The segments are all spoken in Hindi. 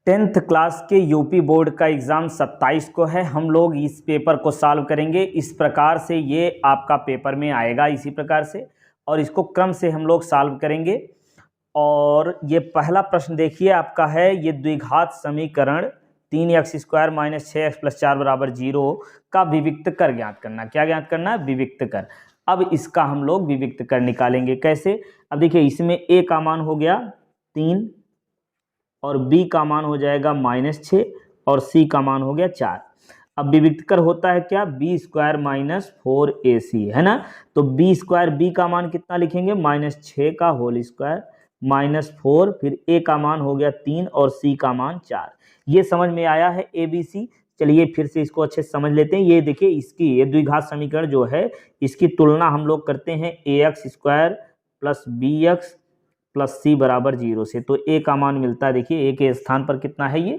10th क्लास के यूपी बोर्ड का एग्ज़ाम 27 को है। हम लोग इस पेपर को सॉल्व करेंगे। इस प्रकार से ये आपका पेपर में आएगा, इसी प्रकार से, और इसको क्रम से हम लोग सॉल्व करेंगे। और ये पहला प्रश्न देखिए आपका है, ये द्विघात समीकरण 3x² - 6x + 4 = 0 का विविक्त कर ज्ञात करना। क्या ज्ञात करना है? विविक्त कर। अब इसका हम लोग विविक्त कर निकालेंगे। कैसे? अब देखिए, इसमें a का मान हो गया 3 और b का मान हो जाएगा -6 और c का मान हो गया 4। अब विविक्त कर होता है क्या? b² - 4ac, है ना। तो b², b का मान कितना लिखेंगे? -6 का होल स्क्वायर -4, फिर a का मान हो गया 3 और c का मान 4। ये समझ में आया है ABC। चलिए फिर से इसको अच्छे से समझ लेते हैं। ये देखिए, इसकी ये द्विघात समीकरण जो है, इसकी तुलना हम लोग करते हैं ax² + bx + c = 0 से। तो a का मान मिलता है, देखिए a के स्थान पर कितना है? ये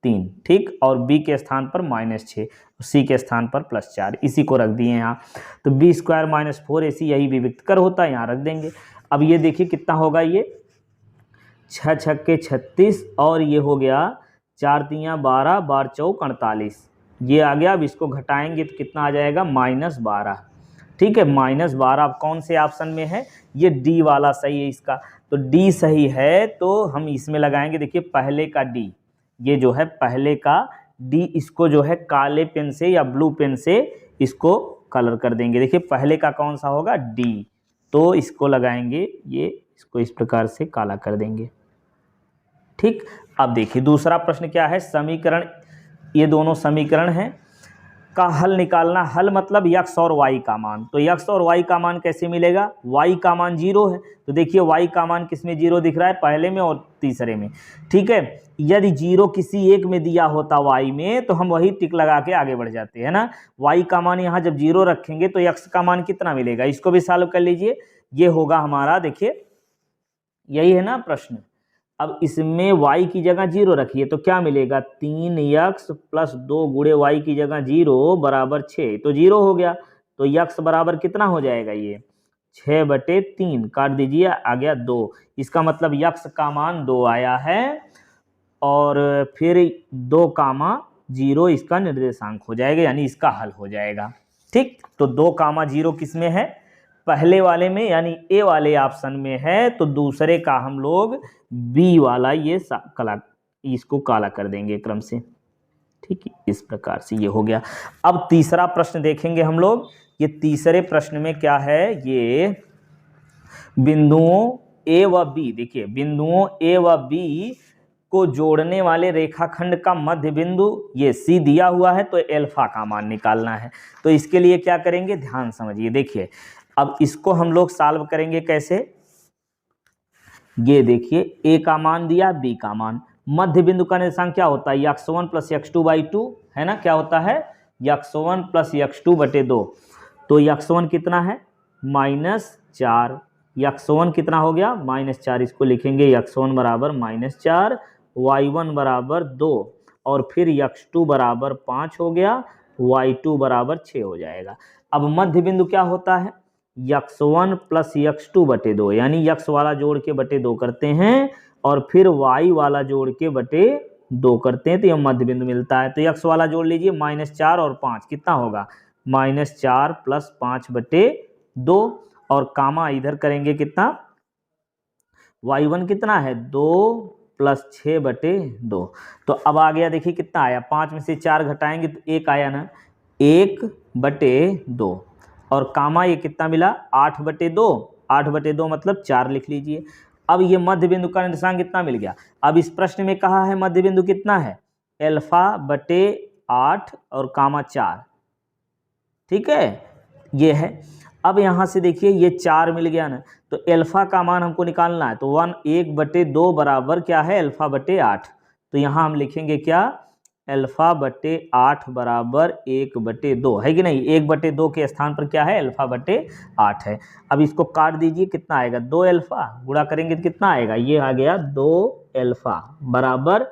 3, ठीक, और b के स्थान पर -6, c के स्थान पर +4, इसी को रख दिए यहाँ। तो b² - 4ac यही विविक्त कर होता है, यहाँ रख देंगे। अब ये देखिए कितना होगा, ये 6 × 6 = 36 और ये हो गया 4 × 3 = 12, 12 × 4 = 48, ये आ गया। अब इसको घटाएंगे तो कितना आ जाएगा? -12, ठीक है, -12। अब कौन से ऑप्शन में है? ये डी वाला सही है इसका। तो डी सही है, तो हम इसमें लगाएंगे, देखिए पहले का डी, ये जो है पहले का डी, इसको जो है काले पेन से या ब्लू पेन से इसको कलर कर देंगे। देखिए पहले का कौन सा होगा? डी। तो इसको लगाएंगे, ये इसको इस प्रकार से काला कर देंगे, ठीक। अब देखिए दूसरा प्रश्न क्या है? समीकरण, ये दोनों समीकरण हैं का हल निकालना। हल मतलब x और y का मान। तो x और y का मान कैसे मिलेगा? y का मान 0 है, तो देखिए y का मान किसमें 0 दिख रहा है? पहले में और तीसरे में, ठीक है। यदि 0 किसी एक में दिया होता y में, तो हम वही टिक लगा के आगे बढ़ जाते हैं ना। y का मान यहाँ जब 0 रखेंगे तो x का मान कितना मिलेगा? इसको भी सॉल्व कर लीजिए। ये होगा हमारा, देखिए यही है ना प्रश्न। अब इसमें y की जगह 0 रखिए तो क्या मिलेगा? 3x + 2 × y की जगह 0 = 6, तो 0 हो गया। तो x बराबर कितना हो जाएगा? ये 6/3, काट दीजिए, आ गया 2। इसका मतलब x का मान 2 आया है, और फिर 2, 0 इसका निर्देशांक हो जाएगा, यानी इसका हल हो जाएगा, ठीक। तो 2, 0 किस में है? पहले वाले में, यानी ए वाले ऑप्शन में है। तो दूसरे का हम लोग बी वाला ये इसको काला कर देंगे क्रम से, ठीक है। इस प्रकार से ये हो गया। अब तीसरा प्रश्न देखेंगे हम लोग। ये तीसरे प्रश्न में क्या है? ये बिंदुओं ए व बी, देखिए बिंदुओं ए व बी को जोड़ने वाले रेखाखंड का मध्य बिंदु ये सी दिया हुआ है, तो अल्फा का मान निकालना है। तो इसके लिए क्या करेंगे? ध्यान समझिए, देखिए अब इसको हम लोग सॉल्व करेंगे कैसे? ये देखिए a का मान दिया, b का मान, मध्य बिंदु का निर्देशांक क्या होता है? x1 + x2/2, है ना। क्या होता है? x1 + x2/2। तो x1 कितना है? -4। x1 कितना हो गया? -4। इसको लिखेंगे x1 = -4, y1 = 2, और फिर x2 = 5 हो गया, y2 = 6 हो जाएगा। अब मध्य बिंदु क्या होता है? x1 + x2/2, यानी x वाला जोड़ के बटे 2 करते हैं, और फिर y वाला जोड़ के बटे 2 करते हैं, तो यह मध्य बिंदु मिलता है। तो x वाला जोड़ लीजिए, -4 और 5 कितना होगा? -4 + 5/2, और कामा इधर करेंगे कितना? y1 कितना है? 2 + 6/2। तो अब आ गया, देखिए कितना आया? 5 में से 4 घटाएंगे तो 1 आया ना, 1/2, और कामा ये कितना मिला? 8/2। 8/2 मतलब 4 लिख लीजिए। अब ये मध्य बिंदु का निर्देशांक कितना मिल गया? अब इस प्रश्न में कहा है मध्य बिंदु कितना है? α/8 और कामा 4, ठीक है, ये है। अब यहाँ से देखिए ये 4 मिल गया ना, तो अल्फा का मान हमको निकालना है। तो 1/2 बराबर क्या है? α/8। तो यहाँ हम लिखेंगे क्या? α/8 बराबर 1/2, है कि नहीं? 1/2 के स्थान पर क्या है? α/8 है। अब इसको काट दीजिए, कितना आएगा? 2 अल्फा, गुणा करेंगे तो कितना आएगा? ये आ गया 2 अल्फा बराबर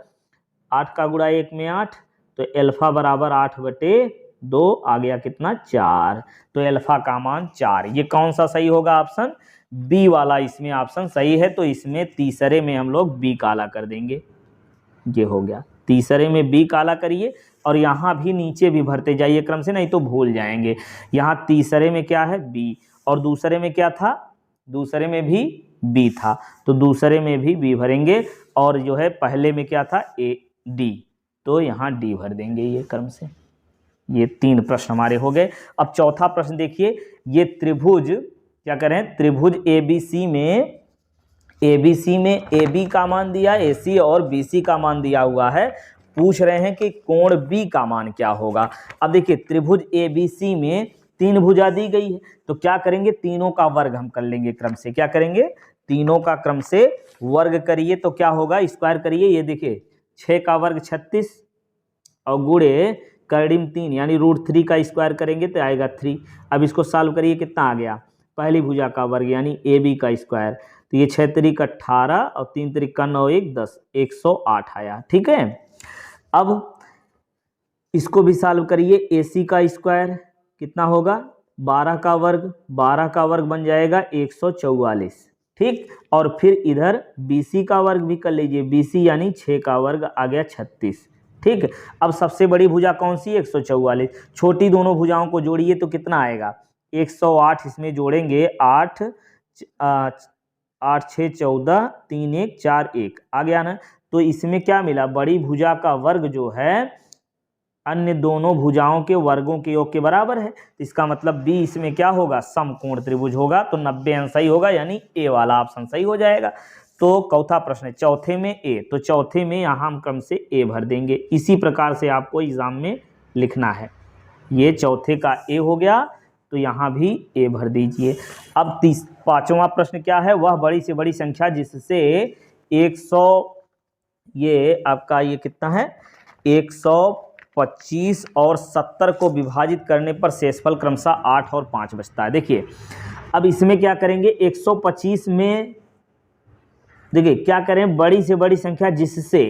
8 का गुणा 1 में 8, तो अल्फा बराबर 8/2 आ गया कितना? 4। तो अल्फा का मान 4। ये कौन सा सही होगा? ऑप्शन बी वाला इसमें ऑप्शन सही है। तो इसमें तीसरे में हम लोग बी काला कर देंगे। ये हो गया। तीसरे में बी काला करिए और यहाँ भी नीचे भी भरते जाइए क्रम से, नहीं तो भूल जाएंगे। यहाँ तीसरे में क्या है, बी, और दूसरे में क्या था, दूसरे में भी बी था, तो दूसरे में भी बी भरेंगे, और जो है पहले में क्या था, ए डी, तो यहाँ डी भर देंगे ये क्रम से। ये 3 प्रश्न हमारे हो गए। अब चौथा प्रश्न देखिए, ये त्रिभुज क्या करें, त्रिभुज एबीसी में ए बी का मान दिया, ए सी और बी सी का मान दिया हुआ है। पूछ रहे हैं कि कोण बी का मान क्या होगा। अब देखिए त्रिभुज ए बी सी में 3 भुजा दी गई है, तो क्या करेंगे, तीनों का वर्ग हम कर लेंगे क्रम से। क्या करेंगे, तीनों का क्रम से वर्ग करिए तो क्या होगा, स्क्वायर करिए। ये देखिए 6 का वर्ग 36 और गुणे कर्डिम 3 यानी √3 का स्क्वायर करेंगे तो आएगा 3। अब इसको सॉल्व करिए, कितना आ गया, पहली भुजा का वर्ग यानी ए बी का स्क्वायर, तो ये 6 त्रिक 18 और 3 त्रिक 9 1 10, 108 आया। ठीक है, अब इसको भी सॉल्व करिए, ए सी का स्क्वायर कितना होगा, 12 का वर्ग बन जाएगा 144। ठीक, और फिर इधर बी सी का वर्ग भी कर लीजिए, बी सी यानी 6 का वर्ग आ गया 36। ठीक, अब सबसे बड़ी भुजा कौन सी, 144, छोटी दोनों भुजाओं को जोड़िए तो कितना आएगा, 108, इसमें जोड़ेंगे 8 8 6 14 3 1 4 1 आ गया ना। तो इसमें क्या मिला, बड़ी भुजा का वर्ग जो है अन्य दोनों भुजाओं के वर्गों के योग के बराबर है, इसका मतलब बी इसमें क्या होगा, समकोण त्रिभुज होगा, तो 90 अंश सही होगा, यानी ए वाला ऑप्शन सही हो जाएगा। तो चौथा प्रश्न है, चौथे में ए, तो चौथे में यहाँ हम क्रम से ए भर देंगे। इसी प्रकार से आपको एग्जाम में लिखना है। ये चौथे का ए हो गया, तो यहाँ भी ए भर दीजिए। अब पांचवा प्रश्न क्या है, वह बड़ी से बड़ी संख्या जिससे 100, ये आपका ये कितना है, 125 और 70 को विभाजित करने पर शेषफल क्रमशः 8 और 5 बचता है। देखिए अब इसमें क्या करेंगे, 125 में देखिए क्या करें, बड़ी से बड़ी संख्या जिससे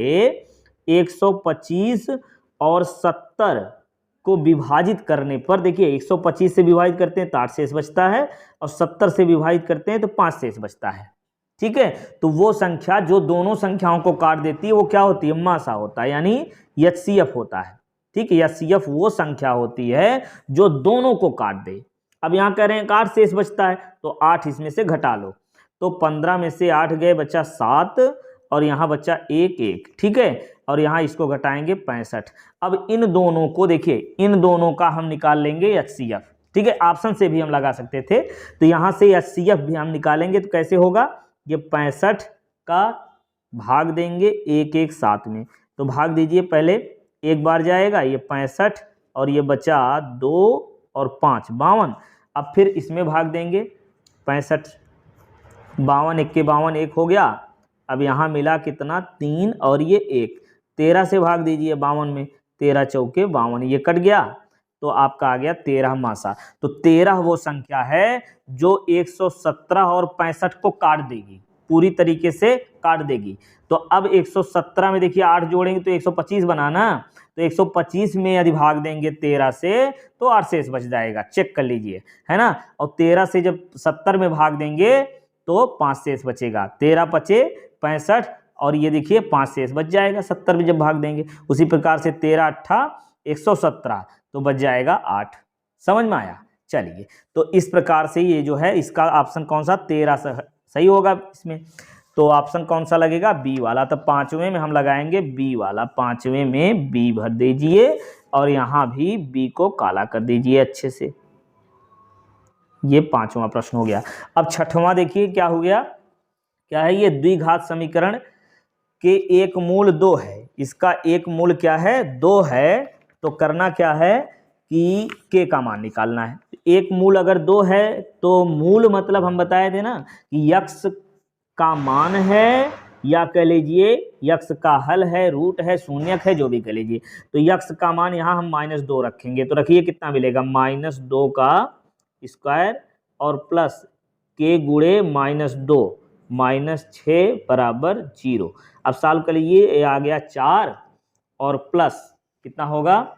125 और 70 को विभाजित करने पर, देखिए 125 से विभाजित करते हैं तो 8 शेष बचता है, और 70 से विभाजित करते हैं तो 5 शेष बचता है। ठीक है, तो वो संख्या जो दोनों संख्याओं को काट देती है वो क्या होती है, मासा होता है, यानी एचसीएफ होता है। ठीक है, एचसीएफ वो संख्या होती है जो दोनों को काट दे। अब यहाँ कह रहे हैं 8 शेष बचता है, तो 8 इसमें से घटा लो, तो 15 में से 8 गए, बचा 7, और यहाँ बचा 1 1। ठीक है, और यहाँ इसको घटाएंगे 65। अब इन दोनों को देखिए, इन दोनों का हम निकाल लेंगे एचसीएफ। ठीक है, ऑप्शन से भी हम लगा सकते थे, तो यहाँ से एचसीएफ भी हम निकालेंगे, तो कैसे होगा, ये 65 का भाग देंगे 1 1 7 में, तो भाग दीजिए, पहले एक बार जाएगा ये 65, और ये बचा 2 और 5 52। अब फिर इसमें भाग देंगे 65, 52 1 के 52 1 हो गया। अब यहाँ मिला कितना, 3 और ये 1, 13 से भाग दीजिए 52 में, 13 चौके 52, ये कट गया, तो आपका आ गया 13 मासा। तो 13 वो संख्या है जो 117 और 65 को काट देगी, पूरी तरीके से काट देगी। तो अब 117 में देखिए 8 जोड़ेंगे तो 125 बनाना, तो 125 में यदि भाग देंगे 13 से तो 8 शेष बच जाएगा, चेक कर लीजिए, है ना। और 13 से जब 70 में भाग देंगे तो 5 शेष बचेगा, 13 पचे 65, और ये देखिए 5 शेष बच जाएगा 70 में जब भाग देंगे। उसी प्रकार से 13 8 117, तो बच जाएगा 8। समझ में आया, चलिए, तो इस प्रकार से ये जो है इसका ऑप्शन कौन सा, 13 सही होगा इसमें। तो ऑप्शन कौन सा लगेगा, बी वाला। तो पांचवें में हम लगाएंगे बी वाला, पांचवें में बी भर दीजिए, और यहाँ भी बी को काला कर दीजिए अच्छे से। ये पांचवा प्रश्न हो गया। अब छठवां देखिए क्या हो गया, क्या है, ये द्विघात समीकरण के एक मूल 2 है, इसका एक मूल क्या है, 2 है, तो करना क्या है कि के का मान निकालना है। एक मूल अगर 2 है तो मूल मतलब हम बताए थे ना कि यक्स का मान है, या कह लीजिए यक्स का हल है, रूट है, शून्यक है, जो भी कह लीजिए। तो यक्स का मान यहाँ हम -2 रखेंगे, तो रखिए कितना मिलेगा, -2 का स्क्वायर और प्लस के गुणे -2 -6 बराबर 0। अब सॉल्व कर लीजिए, ये आ गया 4 और प्लस कितना होगा,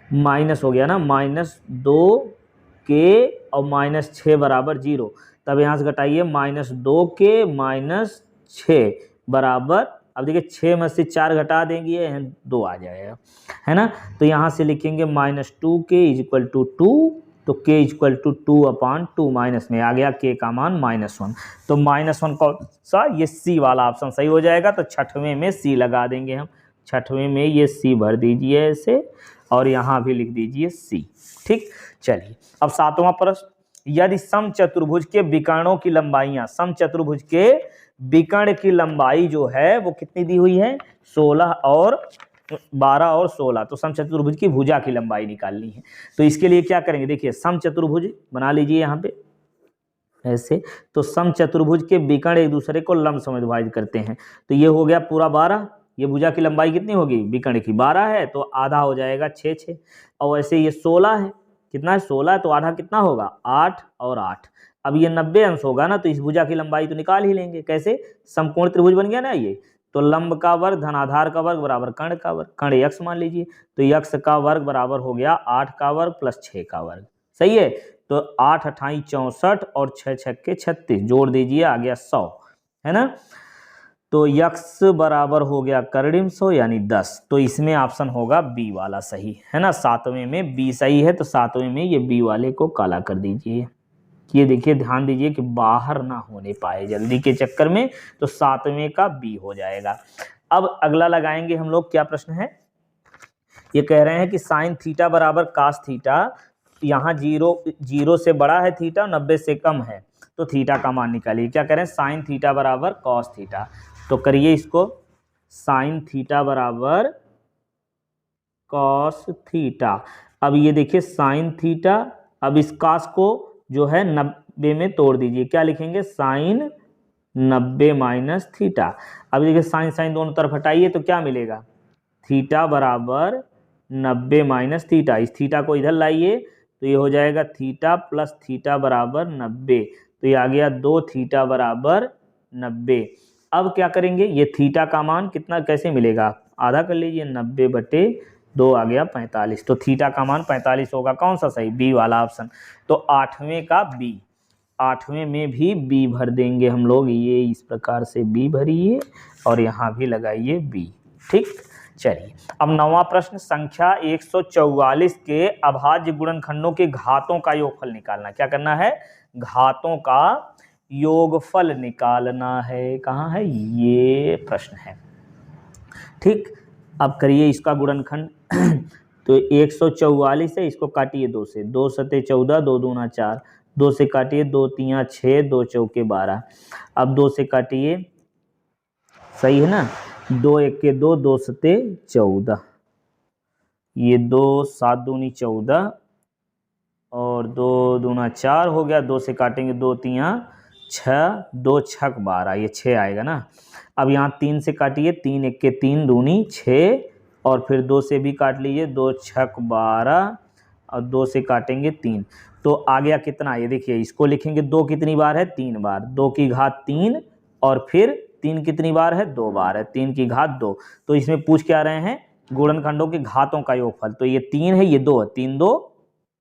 माइनस हो गया ना, -2 के और -6 बराबर 0। तब यहाँ से घटाइए, -2 के -6 बराबर, अब देखिए 6 में से 4 घटा देंगे 2 आ जाएगा, है ना। तो यहाँ से लिखेंगे -2k इक्वल टू 2, तो k इक्वल टू 2/2 माइनस में आ गया k का मान -1। तो -1 कौन सा, ये C वाला ऑप्शन सही हो जाएगा। तो छठवें में C लगा देंगे हम, छठवें में ये C भर दीजिए ऐसे, और यहाँ भी लिख दीजिए C। ठीक, चलिए अब सातवां प्रश्न, यदि समचतुर्भुज के विकर्णों की लंबाइयां, समचतुर्भुज के विकर्ण की लंबाई जो है वो कितनी दी हुई है, 12 और 16। तो समचतुर्भुज की भुजा की लंबाई निकालनी है। तो इसके लिए क्या करेंगे, देखिए समचतुर्भुज बना लीजिए यहाँ पे ऐसे। तो समचतुर्भुज के विकर्ण एक दूसरे को लंब समेत विभाजित करते हैं। तो ये हो गया पूरा 12, ये भुजा की लंबाई कितनी होगी, विकर्ण की 12 है तो आधा हो जाएगा 6। और वैसे ये 16 है, कितना है 16 है, तो आधा कितना होगा 8 और 8। अब ये 90 अंश होगा ना, तो इस भुजा की लंबाई तो निकाल ही लेंगे। कैसे, समकोण त्रिभुज बन गया ना ये। तो लंब का वर्ग धन आधार का वर्ग बराबर कर्ण का वर्ग, कर्ण x मान लीजिए। तो x का वर्ग बराबर हो गया 8 का वर्ग प्लस 6 का वर्ग, सही है। तो 8 अठाई 64 और 6 छक्के 36, जोड़ दीजिए आ गया 100, है ना। तो x बराबर हो गया कर्णिम 100 यानी 10। तो इसमें ऑप्शन होगा बी वाला सही, है ना। सातवें में बी सही है, तो सातवें में ये बी वाले को काला कर दीजिए। ये देखिए ध्यान दीजिए कि बाहर ना होने पाए जल्दी के चक्कर में, तो सातवें का बी हो जाएगा। अब अगला लगाएंगे हम लोग, क्या प्रश्न है, ये कह रहे हैं कि साइन थीटा बराबर कास थीटा, यहाँ 0 से बड़ा है थीटा, 90 से कम है, तो थीटा का मान निकालिए। क्या करें, साइन थीटा बराबर कॉस थीटा। तो करिए इसको, साइन थीटा बराबर कॉस थीटा। अब ये देखिए साइन थीटा, अब इस कास को जो है 90 में तोड़ दीजिए, क्या लिखेंगे, साइन 90 माइनस थीटा। अब देखिए साइन साइन दोनों तरफ हटाइए तो क्या मिलेगा, थीटा बराबर 90 माइनस थीटा। इस थीटा को इधर लाइए तो ये हो जाएगा थीटा प्लस थीटा बराबर 90। तो ये आ गया 2 थीटा बराबर 90। अब क्या करेंगे, ये थीटा का मान कितना कैसे मिलेगा, आधा कर लीजिए, 90/2 आ गया 45। तो थीटा का मान 45 होगा, कौन सा सही, बी वाला ऑप्शन। तो आठवें का बी, आठवें में भी बी भर देंगे हम लोग, ये इस प्रकार से बी भरिए और यहाँ भी लगाइए बी। ठीक, चलिए अब नौवां प्रश्न, संख्या 144 के अभाज्य गुणनखंडों के घातों का योगफल निकालना। क्या करना है, घातों का योगफल निकालना है। कहाँ है, ये प्रश्न है। ठीक, अब करिए इसका गुणनखंड। तो 144 है, इसको काटिए 2 से, 2 सते 14, 2 दूना 4, 2 से काटिए 2 तिया 6, 2 चौके 12। अब 2 से काटिए, सही है ना, 2 एके 2, 2 सते 14, ये 2 7 दूनी 14 और 2 दूना 4 हो गया। 2 से काटेंगे 2 तिया 6, 2 छक 12, ये 6 आएगा ना। अब यहाँ 3 से काटिए, 3 एके 3 दूनी 6 और फिर 2 से भी काट लीजिए, 2 छक 12 और 2 से काटेंगे 3। तो आ गया कितना, ये देखिए इसको लिखेंगे 2 कितनी बार है, 3 बार, 2 की घात 3 और फिर 3 कितनी बार है, 2 बार है, 3 की घात 2। तो इसमें पूछ क्या रहे हैं, गुणनखंडों के घातों का योगफल। तो ये 3 है, ये 2 है, 3 2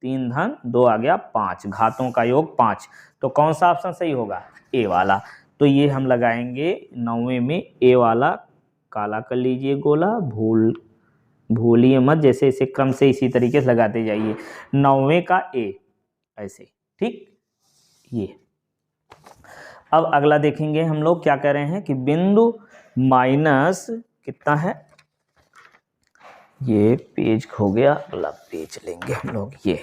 3 धन 2 आ गया 5, घातों का योग 5। तो कौन सा ऑप्शन सही होगा, ए वाला। तो ये हम लगाएंगे नौवें में ए वाला, काला कर लीजिए गोला, भूलिए मत, जैसे इसे क्रम से इसी तरीके से लगाते जाइए। नौवें का ए ऐसे, ठीक। ये अब अगला देखेंगे हम लोग, क्या कह रहे हैं कि बिंदु माइनस कितना है, ये पेज खो गया, अगला पेज लेंगे हम लोग। ये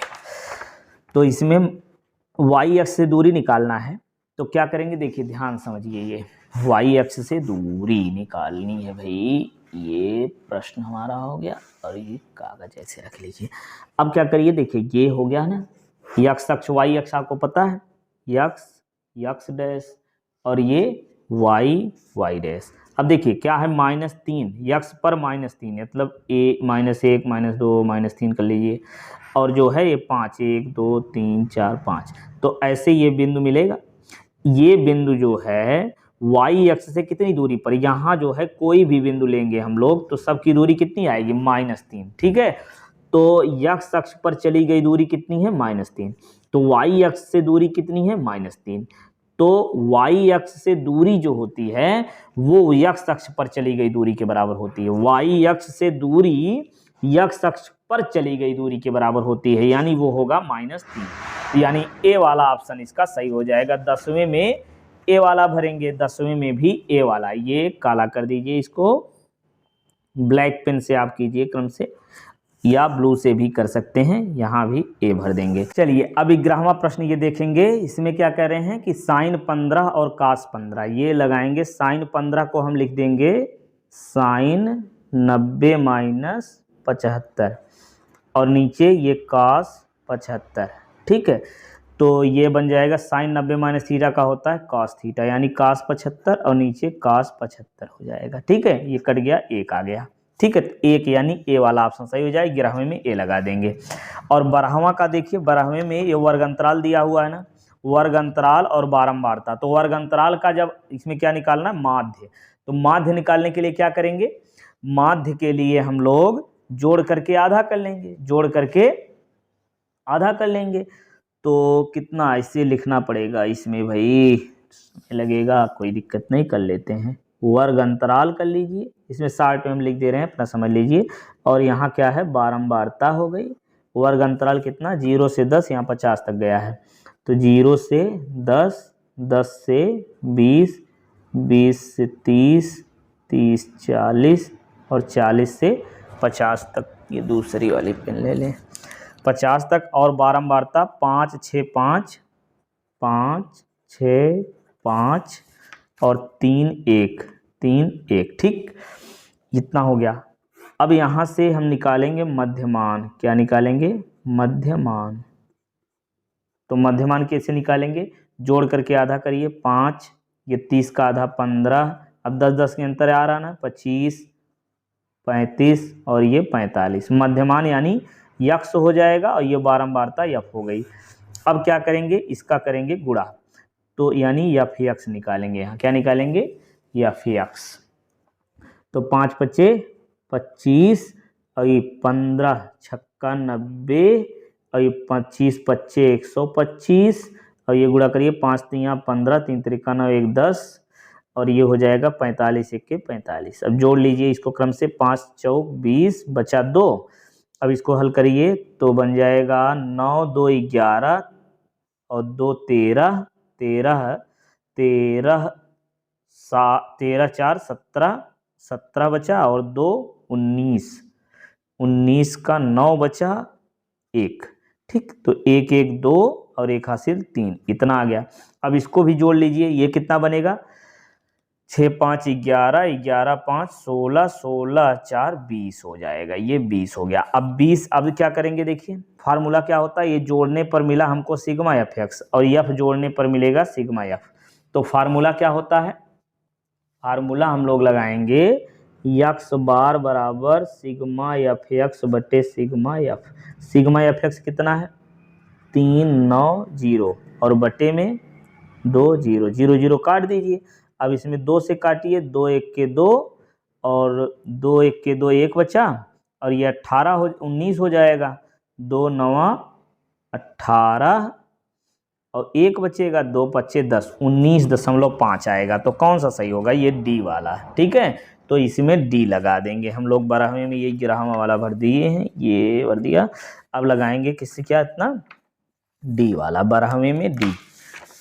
तो इसमें y अक्ष से दूरी निकालना है। तो क्या करेंगे, देखिए ध्यान समझिए, ये y अक्ष से दूरी निकालनी है भाई। ये प्रश्न हमारा हो गया और ये कागज ऐसे रख लीजिए। अब क्या करिए, देखिए ये हो गया ना, x अक्ष y अक्ष आपको पता है, x डैश और ये y डैश। अब देखिए क्या है, -3, x पर -3 मतलब a -1 -2 -3 कर लीजिए, और जो है ये 5, 1 2 3 4 5। तो ऐसे ये बिंदु मिलेगा। ये बिंदु जो है y अक्ष से कितनी दूरी पर, यहाँ जो है कोई भी बिंदु लेंगे हम लोग तो सबकी दूरी कितनी आएगी, -3, ठीक है। तो x अक्ष पर चली गई दूरी कितनी है, -3। तो y अक्ष से दूरी कितनी है, -3। तो y अक्ष से दूरी जो होती है वो x अक्ष पर चली गई दूरी के बराबर होती है। y अक्ष से दूरी x अक्ष पर चली गई दूरी के बराबर होती है, यानी वो होगा -3। यानी ए वाला ऑप्शन इसका सही हो जाएगा। 10वें में ए वाला भरेंगे, 10वें में भी ए वाला। ये काला कर दीजिए, इसको ब्लैक पेन से आप कीजिए क्रम से, या ब्लू से भी कर सकते हैं, यहाँ भी ए भर देंगे। चलिए अब 11वां प्रश्न ये देखेंगे। इसमें क्या कह रहे हैं कि साइन 15 और कास 15 ये लगाएंगे। साइन 15 को हम लिख देंगे साइन 90 - 75 और नीचे ये कास 75। ठीक है, तो ये बन जाएगा साइन 90 - थीटा का होता है कास थीटा, यानी कास 75 और नीचे कास 75 हो जाएगा। ठीक है, ये कट गया, एक आ गया। ठीक है, एक यानी ए वाला ऑप्शन सही हो जाएगा। 11वें में ए लगा देंगे। और 12वां का देखिए, 12वें में ये वर्ग अंतराल दिया हुआ है ना, वर्ग अंतराल और बारंबारता। तो वर्ग अंतराल का जब इसमें क्या निकालना है, माध्य। तो माध्य निकालने के लिए क्या करेंगे, माध्य के लिए हम लोग जोड़ करके आधा कर लेंगे, जोड़ करके आधा कर लेंगे। तो कितना ऐसे लिखना पड़ेगा इसमें भाई, लगेगा, कोई दिक्कत नहीं, कर लेते हैं। वर्ग अंतराल कर लीजिए, इसमें 60 में हम लिख दे रहे हैं, अपना समझ लीजिए। और यहाँ क्या है, बारंबारता हो गई। वर्ग अंतराल कितना, 0 से 10, यहाँ 50 तक गया है। तो 0 से 10, 10 से 20, 20 से 30, 30 40 और 40 से 50 तक। ये दूसरी वाली पेन ले लें, 50 तक। और बारंबारता 5 6 5, 5 6 5 और 3 1, 3 1। ठीक, इतना हो गया। अब यहाँ से हम निकालेंगे मध्यमान। क्या निकालेंगे, मध्यमान। तो मध्यमान कैसे निकालेंगे, जोड़ करके आधा करिए, 5, ये 30 का आधा 15, अब 10 10 के अंतर आ रहा ना, 25 35 और ये 45। मध्यमान यानी यक्ष हो जाएगा और ये बारंबारता यफ हो गई। अब क्या करेंगे, इसका करेंगे गुणा, तो यानी यफ यक्ष निकालेंगे। यहाँ क्या निकालेंगे, यफ यक्ष। तो 5 5 25 और ये 15 छक्का 90 और ये 25 25 125 और ये गुणा करिए, 5 3 15, 3 3 9 1 10 और ये हो जाएगा 45 1 के 45। अब जोड़ लीजिए इसको क्रम से, 5 चौक 20 बचा 2। अब इसको हल करिए तो बन जाएगा 9 2 11 और 2 13, 13 13 13 4 17, 17 बचा और 2 19, 19 का 9 बचा 1। ठीक, तो 1 1 2 और 1 हासिल 3, इतना आ गया। अब इसको भी जोड़ लीजिए, ये कितना बनेगा, 6 5 11, 11 5 16, 16 4 20 हो जाएगा। ये 20 हो गया। अब 20, अब क्या करेंगे, देखिए फार्मूला क्या होता है, ये जोड़ने पर मिला हमको सिग्मा एफ एक्स और एफ जोड़ने पर मिलेगा सिग्मा एफ। तो फार्मूला क्या होता है, फार्मूला हम लोग लगाएंगे यक्स बार बराबर सिग्मा एफ एक्स बटे sigma F. Sigma F x कितना है, 3 9 0 और बटे में 2 0 0 0 काट दीजिए। अब इसमें 2 से काटिए, 2 1 के 2 और 2 1 के 2 1 बचा और ये 19 हो जाएगा। 2 9 18 और 1 बचेगा, 2 5 10, 19.5 आएगा। तो कौन सा सही होगा, ये डी वाला। ठीक है, तो इसमें डी लगा देंगे हम लोग। 12वें में ये 11वां वाला भर दिए हैं, ये भर दिया। अब लगाएंगे किससे, क्या इतना, डी वाला, 12वें में डी।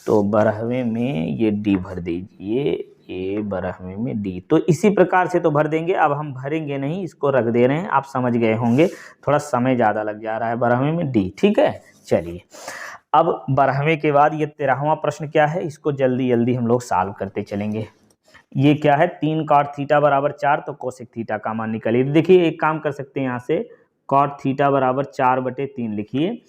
तो 12वें में ये डी भर दीजिए, ये 12वें में डी। तो इसी प्रकार से तो भर देंगे। अब हम भरेंगे नहीं, इसको रख दे रहे हैं, आप समझ गए होंगे, थोड़ा समय ज़्यादा लग जा रहा है। 12वें में डी। ठीक है, चलिए अब 12वें के बाद ये 13वां प्रश्न क्या है, इसको जल्दी जल्दी हम लोग सॉल्व करते चलेंगे। ये क्या है, 3 cot थीटा बराबर 4, तो कोसेक थीटा का मान निकालिए। देखिए एक काम कर सकते हैं, यहाँ से cot थीटा बराबर 4/3 लिखिए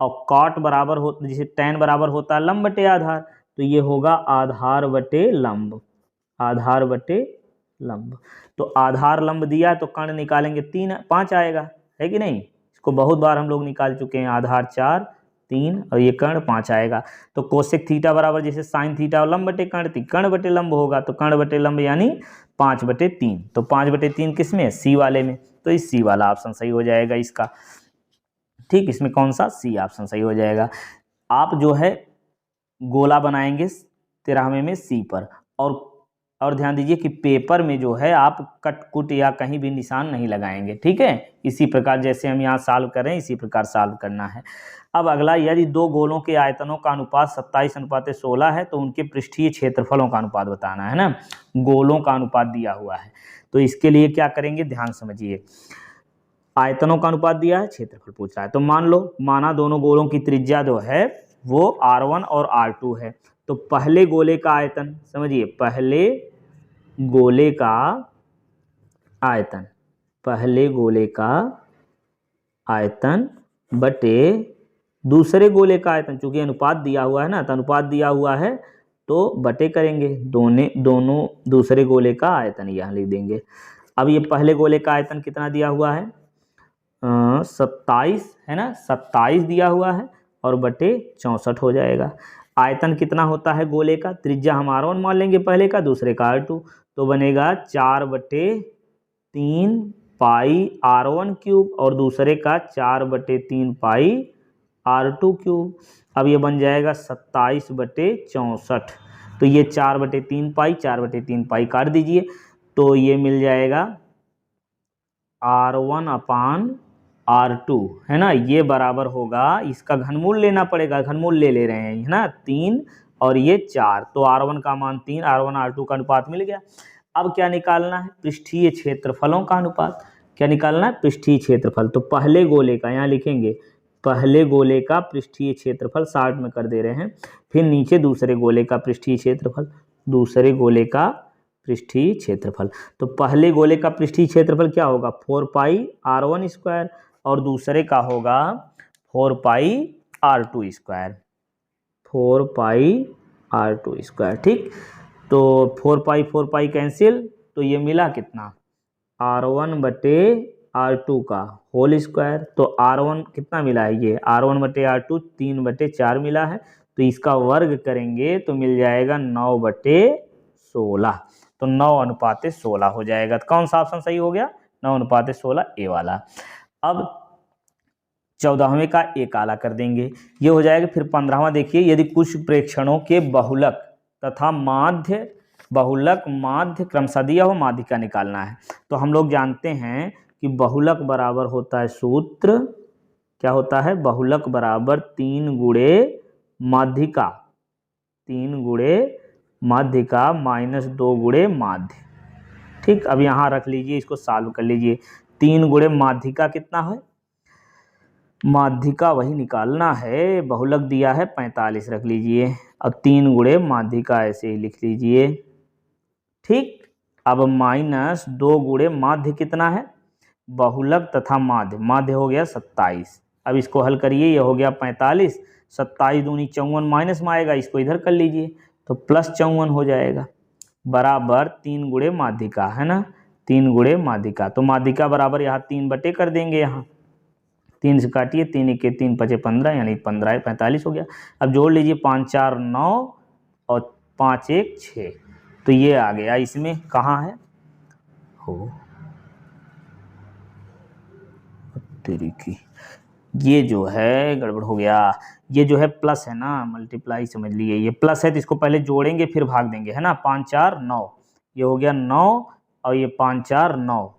और cot बराबर हो, जैसे tan बराबर होता है लंब बटे आधार, तो ये होगा आधार बटे लंब, आधार बटे लंब। तो आधार लंब दिया तो कर्ण निकालेंगे 3 5 आएगा, है कि नहीं। इसको बहुत बार हम लोग निकाल चुके हैं। आधार 4 3 और ये कर्ण 5 आएगा। तो कोसेक थीटा बराबर जैसे साइन थीटा और लंब बटे कर्ण थी, कर्ण बटे लंब होगा, तो कर्ण बटे लंब यानी 5/3। तो 5/3 किस में, सी वाले में। तो इस सी वाला ऑप्शन सही हो जाएगा इसका। ठीक, इसमें कौन सा, सी ऑप्शन सही हो जाएगा। आप जो है गोला बनाएंगे 13वें में सी पर। और ध्यान दीजिए कि पेपर में जो है आप कट कुट या कहीं भी निशान नहीं लगाएंगे, ठीक है। इसी प्रकार जैसे हम यहाँ सॉल्व कर रहे हैं इसी प्रकार सॉल्व करना है। अब अगला, यदि दो गोलों के आयतनों का अनुपात 27:16 है तो उनके पृष्ठीय क्षेत्रफलों का अनुपात बताना है ना। गोलों का अनुपात दिया हुआ है तो इसके लिए क्या करेंगे, ध्यान समझिए। आयतनों का अनुपात दिया है, क्षेत्रफल पूछ रहा है, तो माना दोनों गोलों की त्रिज्या जो है वो R1 और R2 है। तो पहले गोले का आयतन समझिए, पहले गोले का आयतन बटे दूसरे गोले का आयतन, चूंकि अनुपात दिया हुआ है ना, तो अनुपात दिया हुआ है तो बटे करेंगे दोनों दूसरे गोले का आयतन यहाँ लिख देंगे। अब ये पहले गोले का आयतन कितना दिया हुआ है, 27 है ना, 27 दिया हुआ है और बटे 64 हो जाएगा। आयतन कितना होता है गोले का, त्रिज्या हम R1 मान लेंगे पहले का, दूसरे का R2, तो बनेगा 4/3 पाई R1 क्यूब और दूसरे का 4/3 पाई R2 क्यूब। अब ये बन जाएगा 27/64। तो ये 4/3 पाई 4/3 पाई काट दीजिए तो ये मिल जाएगा R1/R2 है ना। ये बराबर होगा, इसका घनमूल लेना पड़ेगा, घनमूल ले रहे हैं है ना, 3 और ये 4, तो R1 का मान 3, R1 R2 का अनुपात मिल गया। अब क्या निकालना है, पृष्ठीय क्षेत्रफलों का अनुपात। क्या निकालना है, पृष्ठीय क्षेत्रफल। तो पहले गोले का यहाँ लिखेंगे, पहले गोले का पृष्ठीय क्षेत्रफल 60 में कर दे रहे हैं, फिर नीचे दूसरे गोले का पृष्ठीय क्षेत्रफल, दूसरे गोले का पृष्ठीय क्षेत्रफल। तो पहले गोले का पृष्ठीय क्षेत्रफल क्या होगा, 4 पाई R1 स्क्वायर और दूसरे का होगा 4 पाई R2 स्क्वायर, 4 पाई R2 स्क्वायर, ठीक। तो 4 पाई कैंसिल, तो ये मिला कितना, R1 बटे R2 का होल स्क्वायर। तो R1 कितना मिला है, ये R1 बटे R2 3/4 मिला है, तो इसका वर्ग करेंगे तो मिल जाएगा 9/16। तो 9:16 हो जाएगा। तो कौन सा ऑप्शन सही हो गया, 9:16 ए वाला। अब 14वें का ए काला कर देंगे, ये हो जाएगा। फिर 15वां देखिए, यदि कुछ प्रेक्षणों के बहुलक तथा बहुलक माध्य क्रमशः दिया हो, माध्य का निकालना है। तो हम लोग जानते हैं कि बहुलक बराबर होता है, सूत्र क्या होता है, बहुलक बराबर 3 गुणे माध्यिका, 3 गुणे माध्यिका माइनस 2 गुणे माध्य, ठीक। अब यहाँ रख लीजिए, इसको सॉल्व कर लीजिए। 3 गुणे माध्यिका कितना है, माध्यिका वही निकालना है, बहुलक दिया है 45 रख लीजिए। अब 3 गुणे माध्यिका ऐसे ही लिख लीजिए, ठीक। अब माइनस 2 गुणे माध्य कितना है, बहुलक तथा माध्य, माध्य हो गया 27। अब इसको हल करिए, ये हो गया 45, 27 दूनी 54 माइनस में आएगा, इसको इधर कर लीजिए तो +54 हो जाएगा, बराबर 3 गुणे माध्यिका है ना, 3 गुणे माध्यिका। तो माध्यिका बराबर यहाँ 3 बटे कर देंगे, यहाँ 3 से काटिए, 3 के 3 × 5 = 15, यानी 15 45 हो गया। अब जोड़ लीजिए, 5 4 9 और 5 1 6, तो ये आ गया। इसमें कहाँ है हो तेरी की, ये जो है गड़बड़ हो गया, ये जो है प्लस है ना, मल्टीप्लाई समझ लिए, ये प्लस है तो इसको पहले जोड़ेंगे फिर भाग देंगे है ना। 5 4 9, ये हो गया 9 और ये 5 4 9,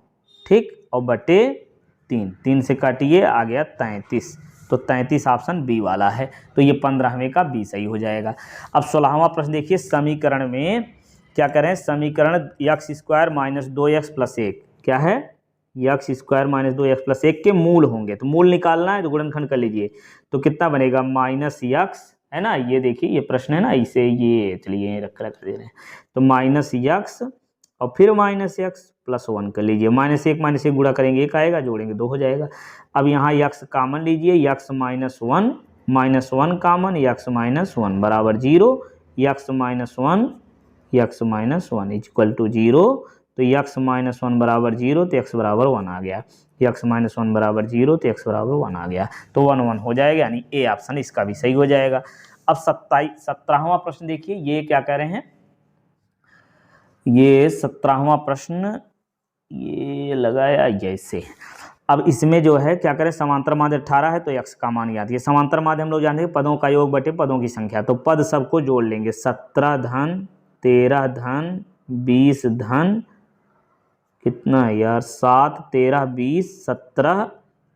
ठीक, और बटे 3 से काटिए, आ गया 33। तो 33 ऑप्शन बी वाला है। तो ये 15वें का बी सही हो जाएगा। अब 16वां प्रश्न देखिए, समीकरण में क्या करें, समीकरण x² - 2x + 1 क्या है, x² - 2x + 1 के मूल होंगे, तो मूल निकालना है तो गुणनखंड कर लीजिए। तो कितना बनेगा, -x है ना, ये देखिए ये प्रश्न है ना, इसे ये चलिए रख दे रहे हैं, तो -x और फिर -x + 1 कर लीजिए, -1 - 1 गुणा करेंगे 1 आएगा, जोड़ेंगे 2 हो जाएगा। अब यहाँ x कॉमन लीजिए, x - 1 -1 कॉमन, x - 1 बराबर 0, x - 1 = 0, तो x - 1 बराबर 0 तो x बराबर 1 आ गया, x - 1 बराबर 0 तो x बराबर 1 आ गया, तो 1 1 हो जाएगा, यानी ए ऑप्शन इसका भी सही हो जाएगा। अब 17वां प्रश्न देखिए, ये क्या कह रहे हैं, ये 17वां प्रश्न ये लगाया जैसे। अब इसमें जो है क्या करें, समांतर माध्य 18 है तो x का मान याद, ये समांतर माध्य हम लोग जानते हैं पदों का योग बटे पदों की संख्या, तो पद सबको जोड़ लेंगे, 17 धन 13 धन 20 धन कितना है यार, 7 13 20 17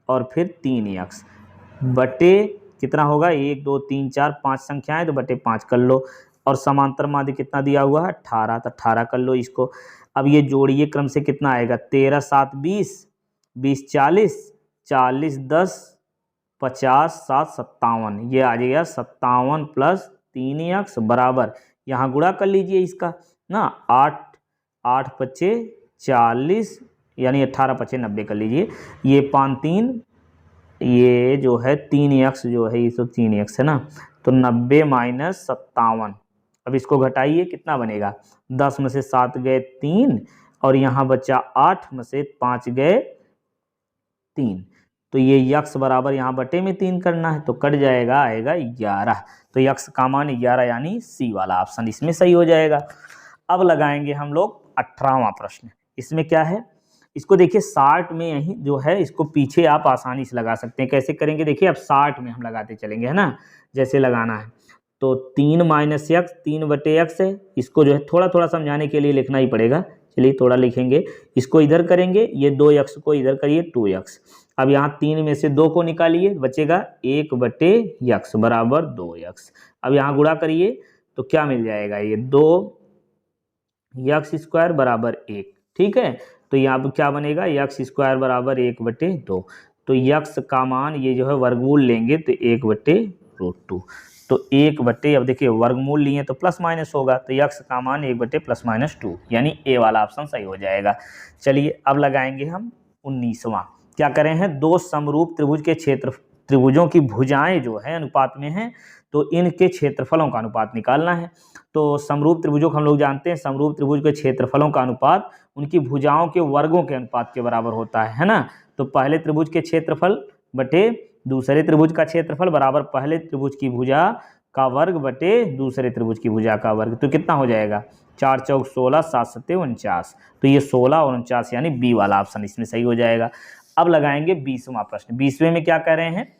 और फिर 3x बटे कितना होगा, 1 2 3 4 5 संख्याएं तो बटे 5 कर लो, और समांतर माध्य कितना दिया हुआ है 18, तो 18 कर लो इसको। अब ये जोड़िए क्रम से कितना आएगा, 13 7 20 20 40 40 10 50 7 57, ये आ जाएगा 57 प्लस 3x बराबर, यहाँ गुणा कर लीजिए इसका ना, 8 8 पच्चे 40 यानी 18 पच्चे 90 कर लीजिए, ये 5 3 ये जो है 3x जो है ये तो 3x है ना, तो 90 माइनस 57, अब इसको घटाइए कितना बनेगा, 10 में से 7 गए 3 और यहाँ बचा 8 में से 5 गए 3, तो ये x बराबर यहाँ बटे में 3 करना है तो कट जाएगा, आएगा 11, तो x का मान 11 यानी सी वाला ऑप्शन इसमें सही हो जाएगा। अब लगाएंगे हम लोग 18वां प्रश्न, इसमें क्या है, इसको देखिए 60 में यही जो है इसको पीछे आप आसानी से लगा सकते हैं, कैसे करेंगे देखिए, अब 60 में हम लगाते चलेंगे है ना, जैसे लगाना है तो 3 माइनस एक्स 3 बटे एक्स है, इसको जो है थोड़ा थोड़ा समझाने के लिए लिखना ही पड़ेगा, चलिए थोड़ा लिखेंगे, इसको इधर करेंगे, ये 2x को इधर करिए 2x, अब यहाँ 3 में से 2 को निकालिए, बचेगा 1 बटे x बराबर 2x, अब यहाँ गुणा करिए तो क्या मिल जाएगा, ये 2x स्क्वायर बराबर 1, ठीक है, तो यहाँ पर क्या बनेगा, x स्क्वायर बराबर 1 बटे 2, तो x का मान ये जो है वर्गमूल लेंगे तो 1 बटे √2, तो 1 बटे, अब देखिए वर्गमूल लिए तो प्लस माइनस होगा, तो x का मान 1 बटे प्लस माइनस 2 यानी ए वाला ऑप्शन सही हो जाएगा। चलिए अब लगाएंगे हम 19वां, क्या करें हैं, दो समरूप त्रिभुज के त्रिभुजों की भुजाएं जो है अनुपात में हैं, तो इनके क्षेत्रफलों का अनुपात निकालना है। तो समरूप त्रिभुजों को हम लोग जानते हैं, समरूप त्रिभुज के क्षेत्रफलों का अनुपात उनकी भुजाओं के वर्गों के अनुपात के बराबर होता है ना, तो पहले त्रिभुज के क्षेत्रफल बटे दूसरे त्रिभुज का क्षेत्रफल बराबर पहले त्रिभुज की भुजा का वर्ग बटे दूसरे त्रिभुज की भुजा का वर्ग, तो कितना हो जाएगा, 4 चौक 16 7 सत्ते 49, तो ये 16 और 49 यानी बी वाला ऑप्शन इसमें सही हो जाएगा। अब लगाएंगे 20वां प्रश्न, 20वें में क्या कह रहे हैं,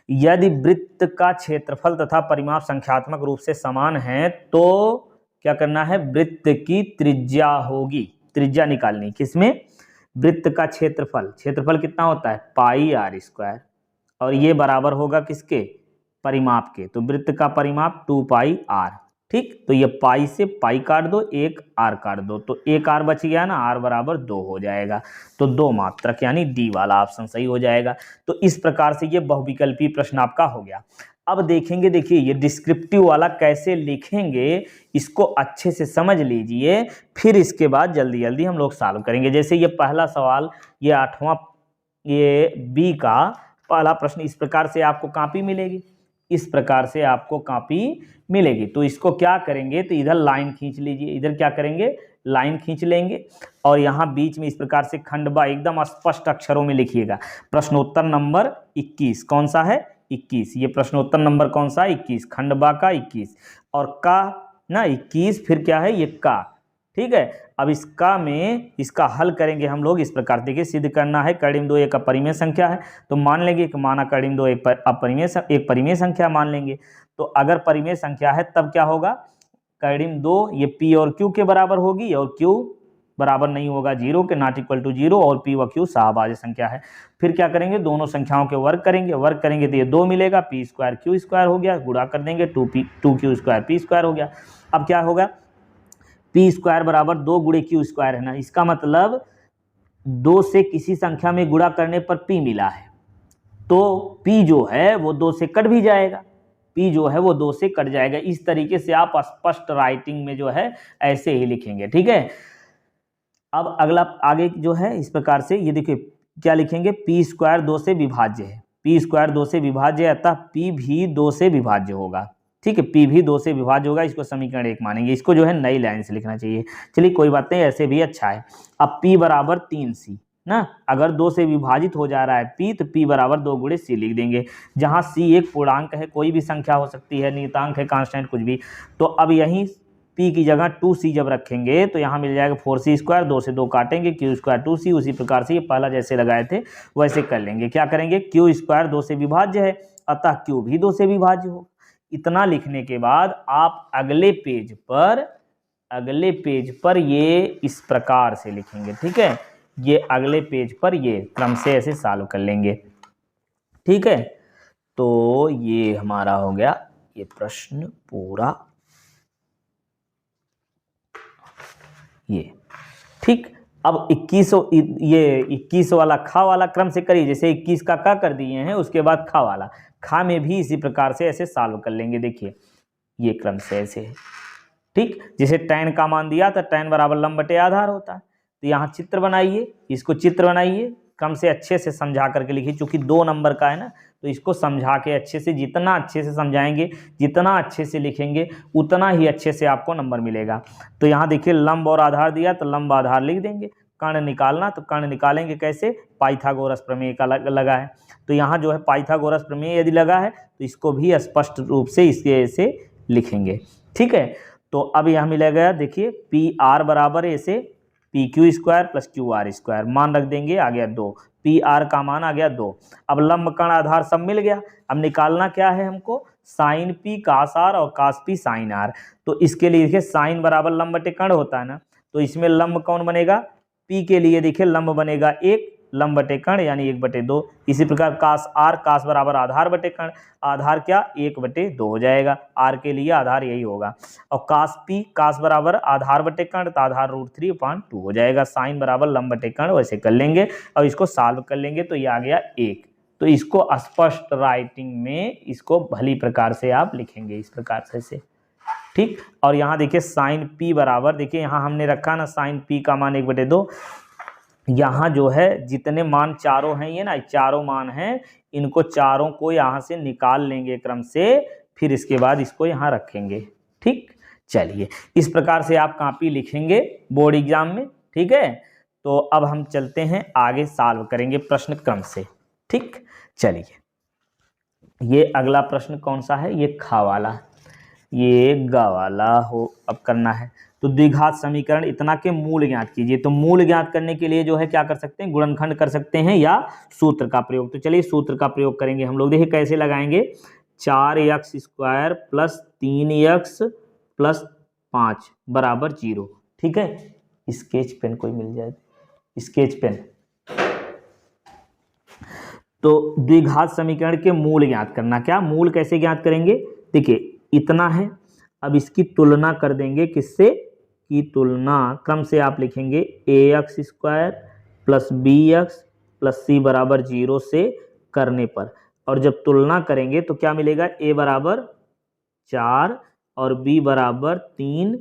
यदि वृत्त का क्षेत्रफल तथा परिमाप संख्यात्मक रूप से समान है तो क्या करना है, वृत्त की त्रिज्या होगी, त्रिज्या निकालनी, किसमें, वृत्त का क्षेत्रफल कितना होता है पाई आर स्क्वायर, और ये बराबर होगा किसके, परिमाप के, तो वृत्त का परिमाप 2 पाई आर, ठीक, तो ये पाई से पाई काट दो, एक आर काट दो, तो एक आर बच गया ना, आर बराबर 2 हो जाएगा, तो 2 मात्रक यानी डी वाला ऑप्शन सही हो जाएगा। तो इस प्रकार से ये बहुविकल्पी प्रश्न आपका हो गया। अब देखेंगे, देखिए ये डिस्क्रिप्टिव वाला कैसे लिखेंगे, इसको अच्छे से समझ लीजिए, फिर इसके बाद जल्दी जल्दी हम लोग सॉल्व करेंगे। जैसे ये पहला सवाल, ये 8वां, ये बी का पहला प्रश्न, इस प्रकार से आपको कॉपी मिलेगी, इस प्रकार से आपको कॉपी मिलेगी, तो इसको क्या करेंगे, तो इधर लाइन खींच लीजिए, इधर क्या करेंगे, लाइन खींच लेंगे, और यहाँ बीच में इस प्रकार से खंडवा एकदम स्पष्ट अक्षरों में लिखिएगा, प्रश्नोत्तर नंबर 21, कौन सा है 21, ये प्रश्नोत्तर नंबर कौन सा 21, खंडवा का 21, और का ना 21, फिर क्या है ये का, ठीक है। अब इसका में इसका हल करेंगे हम लोग इस प्रकार, देखिए सिद्ध करना है कर्डिम 2 एक अपरिमेय संख्या है, तो मान लेंगे कि माना कर्डिम 2 एक परिमेय संख्या मान लेंगे, तो अगर परिमेय संख्या है तब क्या होगा, कर्डिम 2 ये p और q के बराबर होगी, और q बराबर नहीं होगा 0 के, नॉट इक्वल टू 0, और p व q सहभाज्य संख्या है। फिर क्या करेंगे, दोनों संख्याओं के वर्ग करेंगे तो ये 2 मिलेगा, p स्क्वायर q स्क्वायर हो गया, गुणा कर देंगे 2q स्क्वायर p स्क्वायर हो गया। अब क्या होगा, p स्क्वायर बराबर 2 गुणे q स्क्वायर है ना, इसका मतलब 2 से किसी संख्या में गुणा करने पर p मिला है, तो p जो है वो 2 से कट भी जाएगा, p जो है वो 2 से कट जाएगा। इस तरीके से आप स्पष्ट राइटिंग में जो है ऐसे ही लिखेंगे, ठीक है। अब अगला आगे जो है इस प्रकार से, ये देखिए क्या लिखेंगे, p स्क्वायर 2 से विभाज्य है, p स्क्वायर 2 से विभाज्य है, अतः p भी 2 से विभाज्य होगा, ठीक है, p भी 2 से विभाज्य होगा, इसको समीकरण 1 मानेंगे, इसको जो है नई लाइन से लिखना चाहिए, चलिए कोई बात नहीं, ऐसे भी अच्छा है। अब p बराबर 3c ना, अगर 2 से विभाजित हो जा रहा है p, तो p बराबर 2 गुणे c लिख देंगे, जहां c एक पूर्णांक है, कोई भी संख्या हो सकती है, नियतांक है, कांस्टेंट कुछ भी, तो अब यहीं p की जगह 2c जब रखेंगे तो यहाँ मिल जाएगा 4c², 2 से 2 काटेंगे, q² 2c। उसी प्रकार से ये पहला जैसे लगाए थे वैसे कर लेंगे। क्या करेंगे, q² 2 से विभाज्य है, अतः q भी 2 से विभाज्य हो। इतना लिखने के बाद आप अगले पेज पर ये इस प्रकार से लिखेंगे। ठीक है, ये अगले पेज पर ये क्रम से ऐसे सॉल्व कर लेंगे। ठीक है, तो ये हमारा हो गया ये प्रश्न पूरा। ये ठीक। अब 21 वाला खा वाला क्रम से करिए। जैसे 21 का का कर दिए हैं, उसके बाद खा वाला, खा में भी इसी प्रकार से ऐसे सॉल्व कर लेंगे। देखिए ये क्रम से ऐसे है। ठीक, जैसे tan का मान दिया तो tan बराबर लंब बटे आधार होता है। तो यहाँ चित्र बनाइए, इसको चित्र बनाइए, क्रम से अच्छे से समझा करके लिखिए। चूंकि 2 नंबर का है ना, तो इसको समझा के अच्छे से, जितना अच्छे से समझाएंगे, जितना अच्छे से लिखेंगे, उतना ही अच्छे से आपको नंबर मिलेगा। तो यहाँ देखिए लंब और आधार दिया तो लंब आधार लिख देंगे। कर्ण निकालना तो कर्ण निकालेंगे कैसे, पाइथागोरस प्रमेय का लगा है। तो यहाँ जो है पाइथागोरस प्रमेय यदि लगा है तो इसको भी स्पष्ट रूप से इसके ऐसे लिखेंगे। ठीक है, तो अब यहाँ मिलेगा, देखिए पी आर बराबर ऐसे PQ² + QR², मान रख देंगे, आ गया 2। PR का मान आ गया 2। अब लंब कर्ण आधार सब मिल गया। अब निकालना क्या है हमको, sin P cos R और cos P sin R। तो इसके लिए देखिए sin बराबर लंब बटे कर्ण होता है ना, तो इसमें लंब कौन बनेगा, P के लिए देखिए लंब बनेगा 1, लंब बटे कर्ण यानी 1/2। इसी प्रकार cos R, cos बराबर आधार बटे कर्ण, आधार क्या 1/2 हो जाएगा। R के लिए आधार यही होगा। और cos P, cos बराबर आधार बटे कर्ण, तो आधार √3/2 हो जाएगा। sin बराबर लंब बटे कर्ण वैसे कर लेंगे और इसको सॉल्व कर लेंगे तो ये आ गया 1। तो इसको स्पष्ट राइटिंग में इसको भली प्रकार से आप लिखेंगे इस प्रकार से। ठीक, और यहाँ देखिए sin P बराबर, देखिए यहाँ हमने रखा ना sin P का मान 1/2। यहाँ जो है जितने मान चारों हैं, ये ना चारों मान हैं, इनको चारों को यहाँ से निकाल लेंगे क्रम से, फिर इसके बाद इसको यहाँ रखेंगे। ठीक, चलिए इस प्रकार से आप कॉपी लिखेंगे बोर्ड एग्जाम में। ठीक है, तो अब हम चलते हैं आगे, सॉल्व करेंगे प्रश्न क्रम से। ठीक, चलिए ये अगला प्रश्न कौन सा है, ये खा वाला, ये गा वाला हो अब करना है। तो द्विघात समीकरण इतना के मूल ज्ञात कीजिए। तो मूल ज्ञात करने के लिए जो है क्या कर सकते हैं, गुणनखंड कर सकते हैं या सूत्र का प्रयोग। तो चलिए सूत्र का प्रयोग करेंगे हम लोग। देखिए कैसे लगाएंगे, 4x² + 3x + 5 बराबर 0। ठीक है, स्केच पेन कोई मिल जाए, स्केच पेन। तो द्विघात समीकरण के मूल ज्ञात करना। क्या मूल कैसे ज्ञात करेंगे, देखिए इतना है, अब इसकी तुलना कर देंगे किससे, की तुलना क्रम से आप लिखेंगे ax² + bx + c बराबर 0 से करने पर। और जब तुलना करेंगे तो क्या मिलेगा, a बराबर 4 और b बराबर 3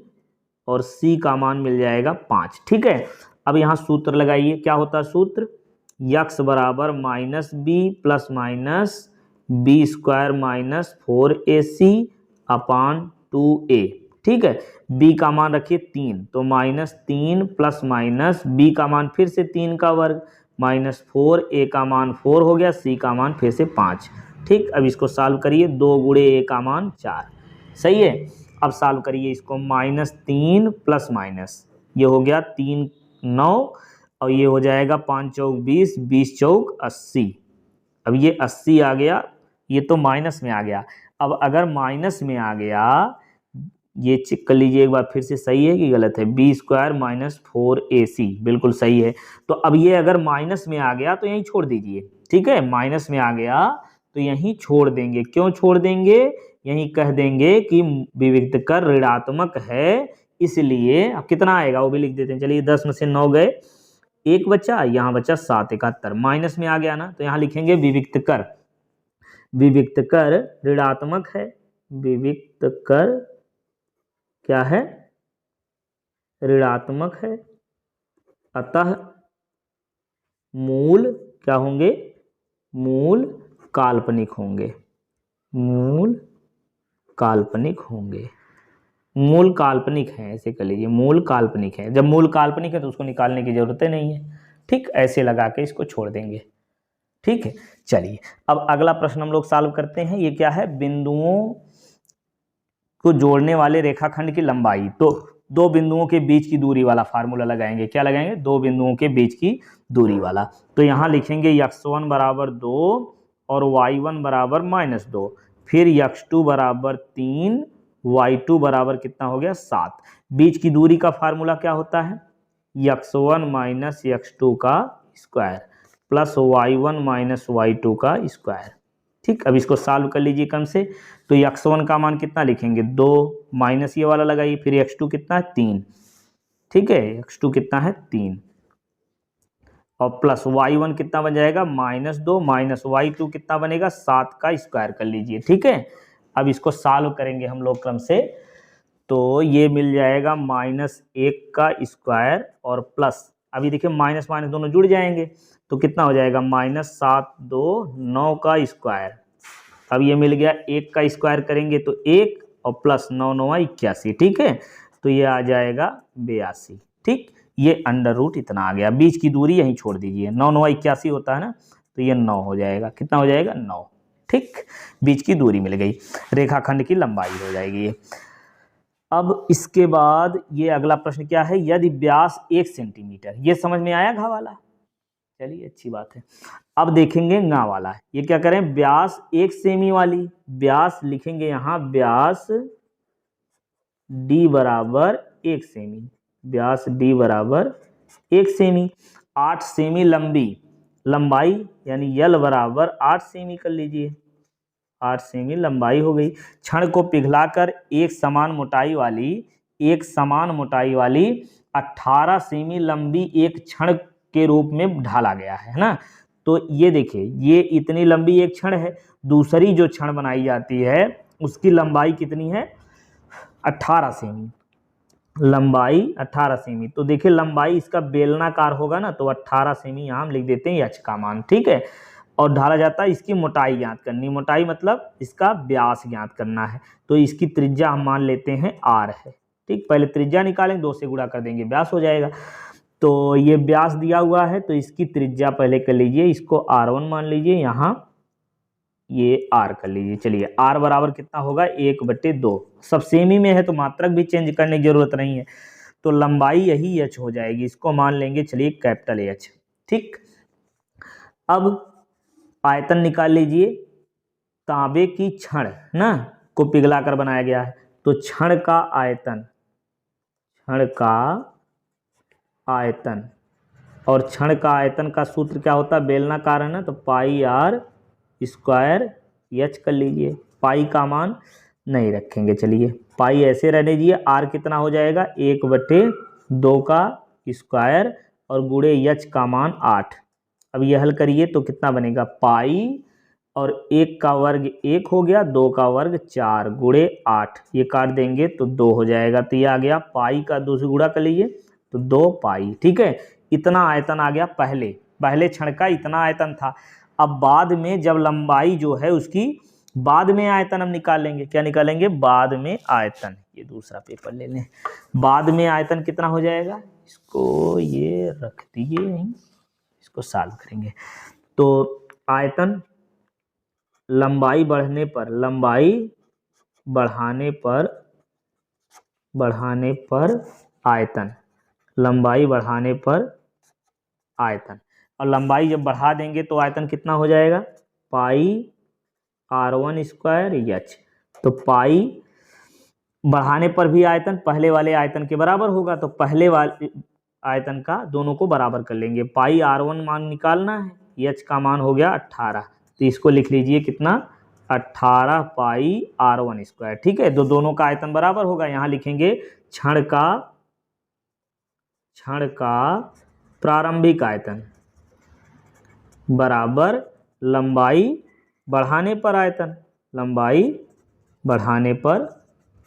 और c का मान मिल जाएगा 5। ठीक है, अब यहाँ सूत्र लगाइए। क्या होता है सूत्र, x बराबर -b ± b² - 4ac / 2a। ठीक है, b का मान रखिए 3, तो -3 ± b का मान फिर से 3 का वर्ग -4, a का मान 4 हो गया, c का मान फिर से 5। ठीक, अब इसको सॉल्व करिए, 2 × a का मान 4। सही है, अब सॉल्व करिए इसको, -3 ± ये हो गया 3 9 और ये हो जाएगा 5 चौक 20, 20 चौक 80। अब ये 80 आ गया, ये तो माइनस में आ गया। अब अगर माइनस में आ गया, ये चेक कर लीजिए एक बार फिर से, सही है कि गलत है, b² - 4ac बिल्कुल सही है। तो अब ये अगर माइनस में आ गया तो यहीं छोड़ दीजिए। ठीक है, माइनस में आ गया तो यहीं छोड़ देंगे। क्यों छोड़ देंगे, यहीं कह देंगे कि विविक्त कर ऋणात्मक है, इसलिए अब कितना आएगा वो भी लिख देते हैं। चलिए 10 में से 9 गए, 1 बचा, यहाँ बचा 7 71, माइनस में आ गया ना, तो यहाँ लिखेंगे विविक्त कर। विविक्त कर ऋणात्मक है, विविक्त कर क्या है, ऋणात्मक है, अतः मूल क्या होंगे, मूल काल्पनिक होंगे, मूल काल्पनिक होंगे। मूल काल्पनिक है, ऐसे कर लीजिए, मूल काल्पनिक है। जब मूल काल्पनिक है तो उसको निकालने की जरूरत नहीं है। ठीक, ऐसे लगा के इसको छोड़ देंगे। ठीक है, चलिए अब अगला प्रश्न हम लोग सॉल्व करते हैं। ये क्या है, बिंदुओं को जोड़ने वाले रेखाखंड की लंबाई, तो दो बिंदुओं के बीच की दूरी वाला फार्मूला लगाएंगे। क्या लगाएंगे? दो बिंदुओं के बीच की दूरी वाला। तो यहाँ लिखेंगे x1 बराबर 2 और y1 बराबर -2, फिर x2 बराबर 3, y2 बराबर कितना हो गया? 7। बीच की दूरी का फार्मूला क्या होता है? x1 माइनस x2 का square plus y1 minus y2 का स्क्वायर। ठीक, अब इसको सॉल्व कर लीजिए क्रम से। तो x1 का मान कितना लिखेंगे? 2 माइनस ये वाला लगाइए, फिर x2 कितना है? 3। ठीक है, x2 कितना है? 3 और प्लस y1 कितना बन जाएगा? -2 माइनस y2 कितना बनेगा? 7 का स्क्वायर कर लीजिए। ठीक है, अब इसको सॉल्व करेंगे हम लोग क्रम से। तो ये मिल जाएगा -1 का स्क्वायर और प्लस, अभी देखिए माइनस माइनस दोनों जुड़ जाएंगे तो कितना हो जाएगा? -7 2 9 का स्क्वायर। अब ये मिल गया, 1 का स्क्वायर करेंगे तो 1 और प्लस 9 9 81। ठीक है, तो ये आ जाएगा 82। ठीक, ये अंडर रूट इतना आ गया। बीच की दूरी यहीं छोड़ दीजिए, 9 9 81 होता है ना, तो ये 9 हो जाएगा। कितना हो जाएगा? 9। ठीक, बीच की दूरी मिल गई, रेखाखंड की लंबाई हो जाएगी ये। अब इसके बाद ये अगला प्रश्न क्या है? यदि व्यास 1 सेंटीमीटर, ये समझ में आया घा वाला? चलिए अच्छी बात है। अब देखेंगे गा वाला। ये क्या करें? व्यास 1 सेमी वाली, व्यास लिखेंगे यहाँ, व्यास d बराबर 1 सेमी, व्यास d बराबर 1 सेमी। 8 सेमी लंबी, लंबाई यानी यल बराबर 8 सेमी कर लीजिए, 8 सेमी लंबाई हो गई। छड़ को पिघलाकर एक समान मोटाई वाली 18 सेमी लंबी एक छड़ के रूप में ढाला गया है ना। तो ये देखिए, ये इतनी लंबी एक छड़ है, दूसरी जो छड़ बनाई जाती है उसकी लंबाई कितनी है? 18 सेमी, लंबाई 18 सेमी। तो देखिए लंबाई इसका बेलनाकार होगा ना, तो 18 सेमी यहाँ हम लिख देते हैं h का मान। ठीक है, और ढाला जाता है। इसकी मोटाई ज्ञात करनी, मोटाई मतलब इसका व्यास ज्ञात करना है। तो इसकी त्रिज्या हम मान लेते हैं r है। ठीक, पहले त्रिज्या निकालेंगे, 2 से गुणा कर देंगे, व्यास हो जाएगा। तो ये व्यास दिया हुआ है, तो इसकी त्रिज्या पहले कर लीजिए, इसको r1 मान लीजिए, यहाँ ये r कर लीजिए। चलिए r बराबर कितना होगा? 1/2। सब सेमी में है तो मात्रक भी चेंज करने की जरूरत नहीं है, तो लंबाई यही h हो जाएगी, इसको मान लेंगे चलिए कैपिटल H। ठीक, अब आयतन निकाल लीजिए। तांबे की छड़ ना को पिघलाकर बनाया गया है, तो छड़ का आयतन और छड़ का आयतन का सूत्र क्या होता है? बेलनाकार है ना, तो पाई r स्क्वायर h कर लीजिए। पाई का मान नहीं रखेंगे, चलिए पाई ऐसे रहने दीजिए। r कितना हो जाएगा? 1/2 का स्क्वायर और गुणे h का मान 8। अब ये हल करिए तो कितना बनेगा? पाई और 1 का वर्ग 1 हो गया, 2 का वर्ग 4 गुणे 8, ये काट देंगे तो 2 हो जाएगा। तो ये आ गया पाई का 2 से गुणा कर लीजिए तो 2 पाई। ठीक है, इतना आयतन आ गया। पहले क्षण का इतना आयतन था। अब बाद में जब लंबाई जो है उसकी बाद में आयतन हम निकालेंगे। क्या निकालेंगे? बाद में आयतन। ये दूसरा पेपर ले लें। बाद में आयतन कितना हो जाएगा? इसको ये रख दिए, इसको सॉल्व करेंगे। तो आयतन लंबाई बढ़ने पर आयतन, लंबाई बढ़ाने पर आयतन, और लंबाई जब बढ़ा देंगे तो आयतन कितना हो जाएगा? पाई r1 स्क्वायर h। तो पाई बढ़ाने पर भी आयतन पहले वाले आयतन के बराबर होगा, तो पहले वाले आयतन का दोनों को बराबर कर लेंगे। पाई r1 मान निकालना है, h का मान हो गया 18, तो इसको लिख लीजिए कितना? 18 पाई r1 स्क्वायर। ठीक है, दोनों का आयतन बराबर होगा। यहाँ लिखेंगे क्षण का प्रारंभिक आयतन बराबर लंबाई बढ़ाने पर आयतन, लंबाई बढ़ाने पर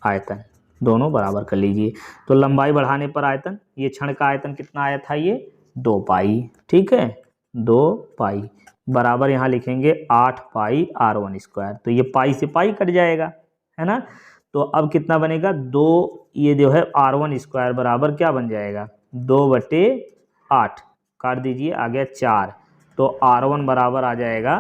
आयतन, दोनों बराबर कर लीजिए। तो लंबाई बढ़ाने पर आयतन, ये क्षण का आयतन कितना आया था? ये 2 पाई। ठीक है, 2 पाई बराबर यहाँ लिखेंगे 8 पाई r1 स्क्वायर। तो ये पाई से पाई कट जाएगा, है ना। तो अब कितना बनेगा? 2, ये जो है r1 स्क्वायर बराबर क्या बन जाएगा? 2/8 काट दीजिए, आ गया 4। तो r1 बराबर आ जाएगा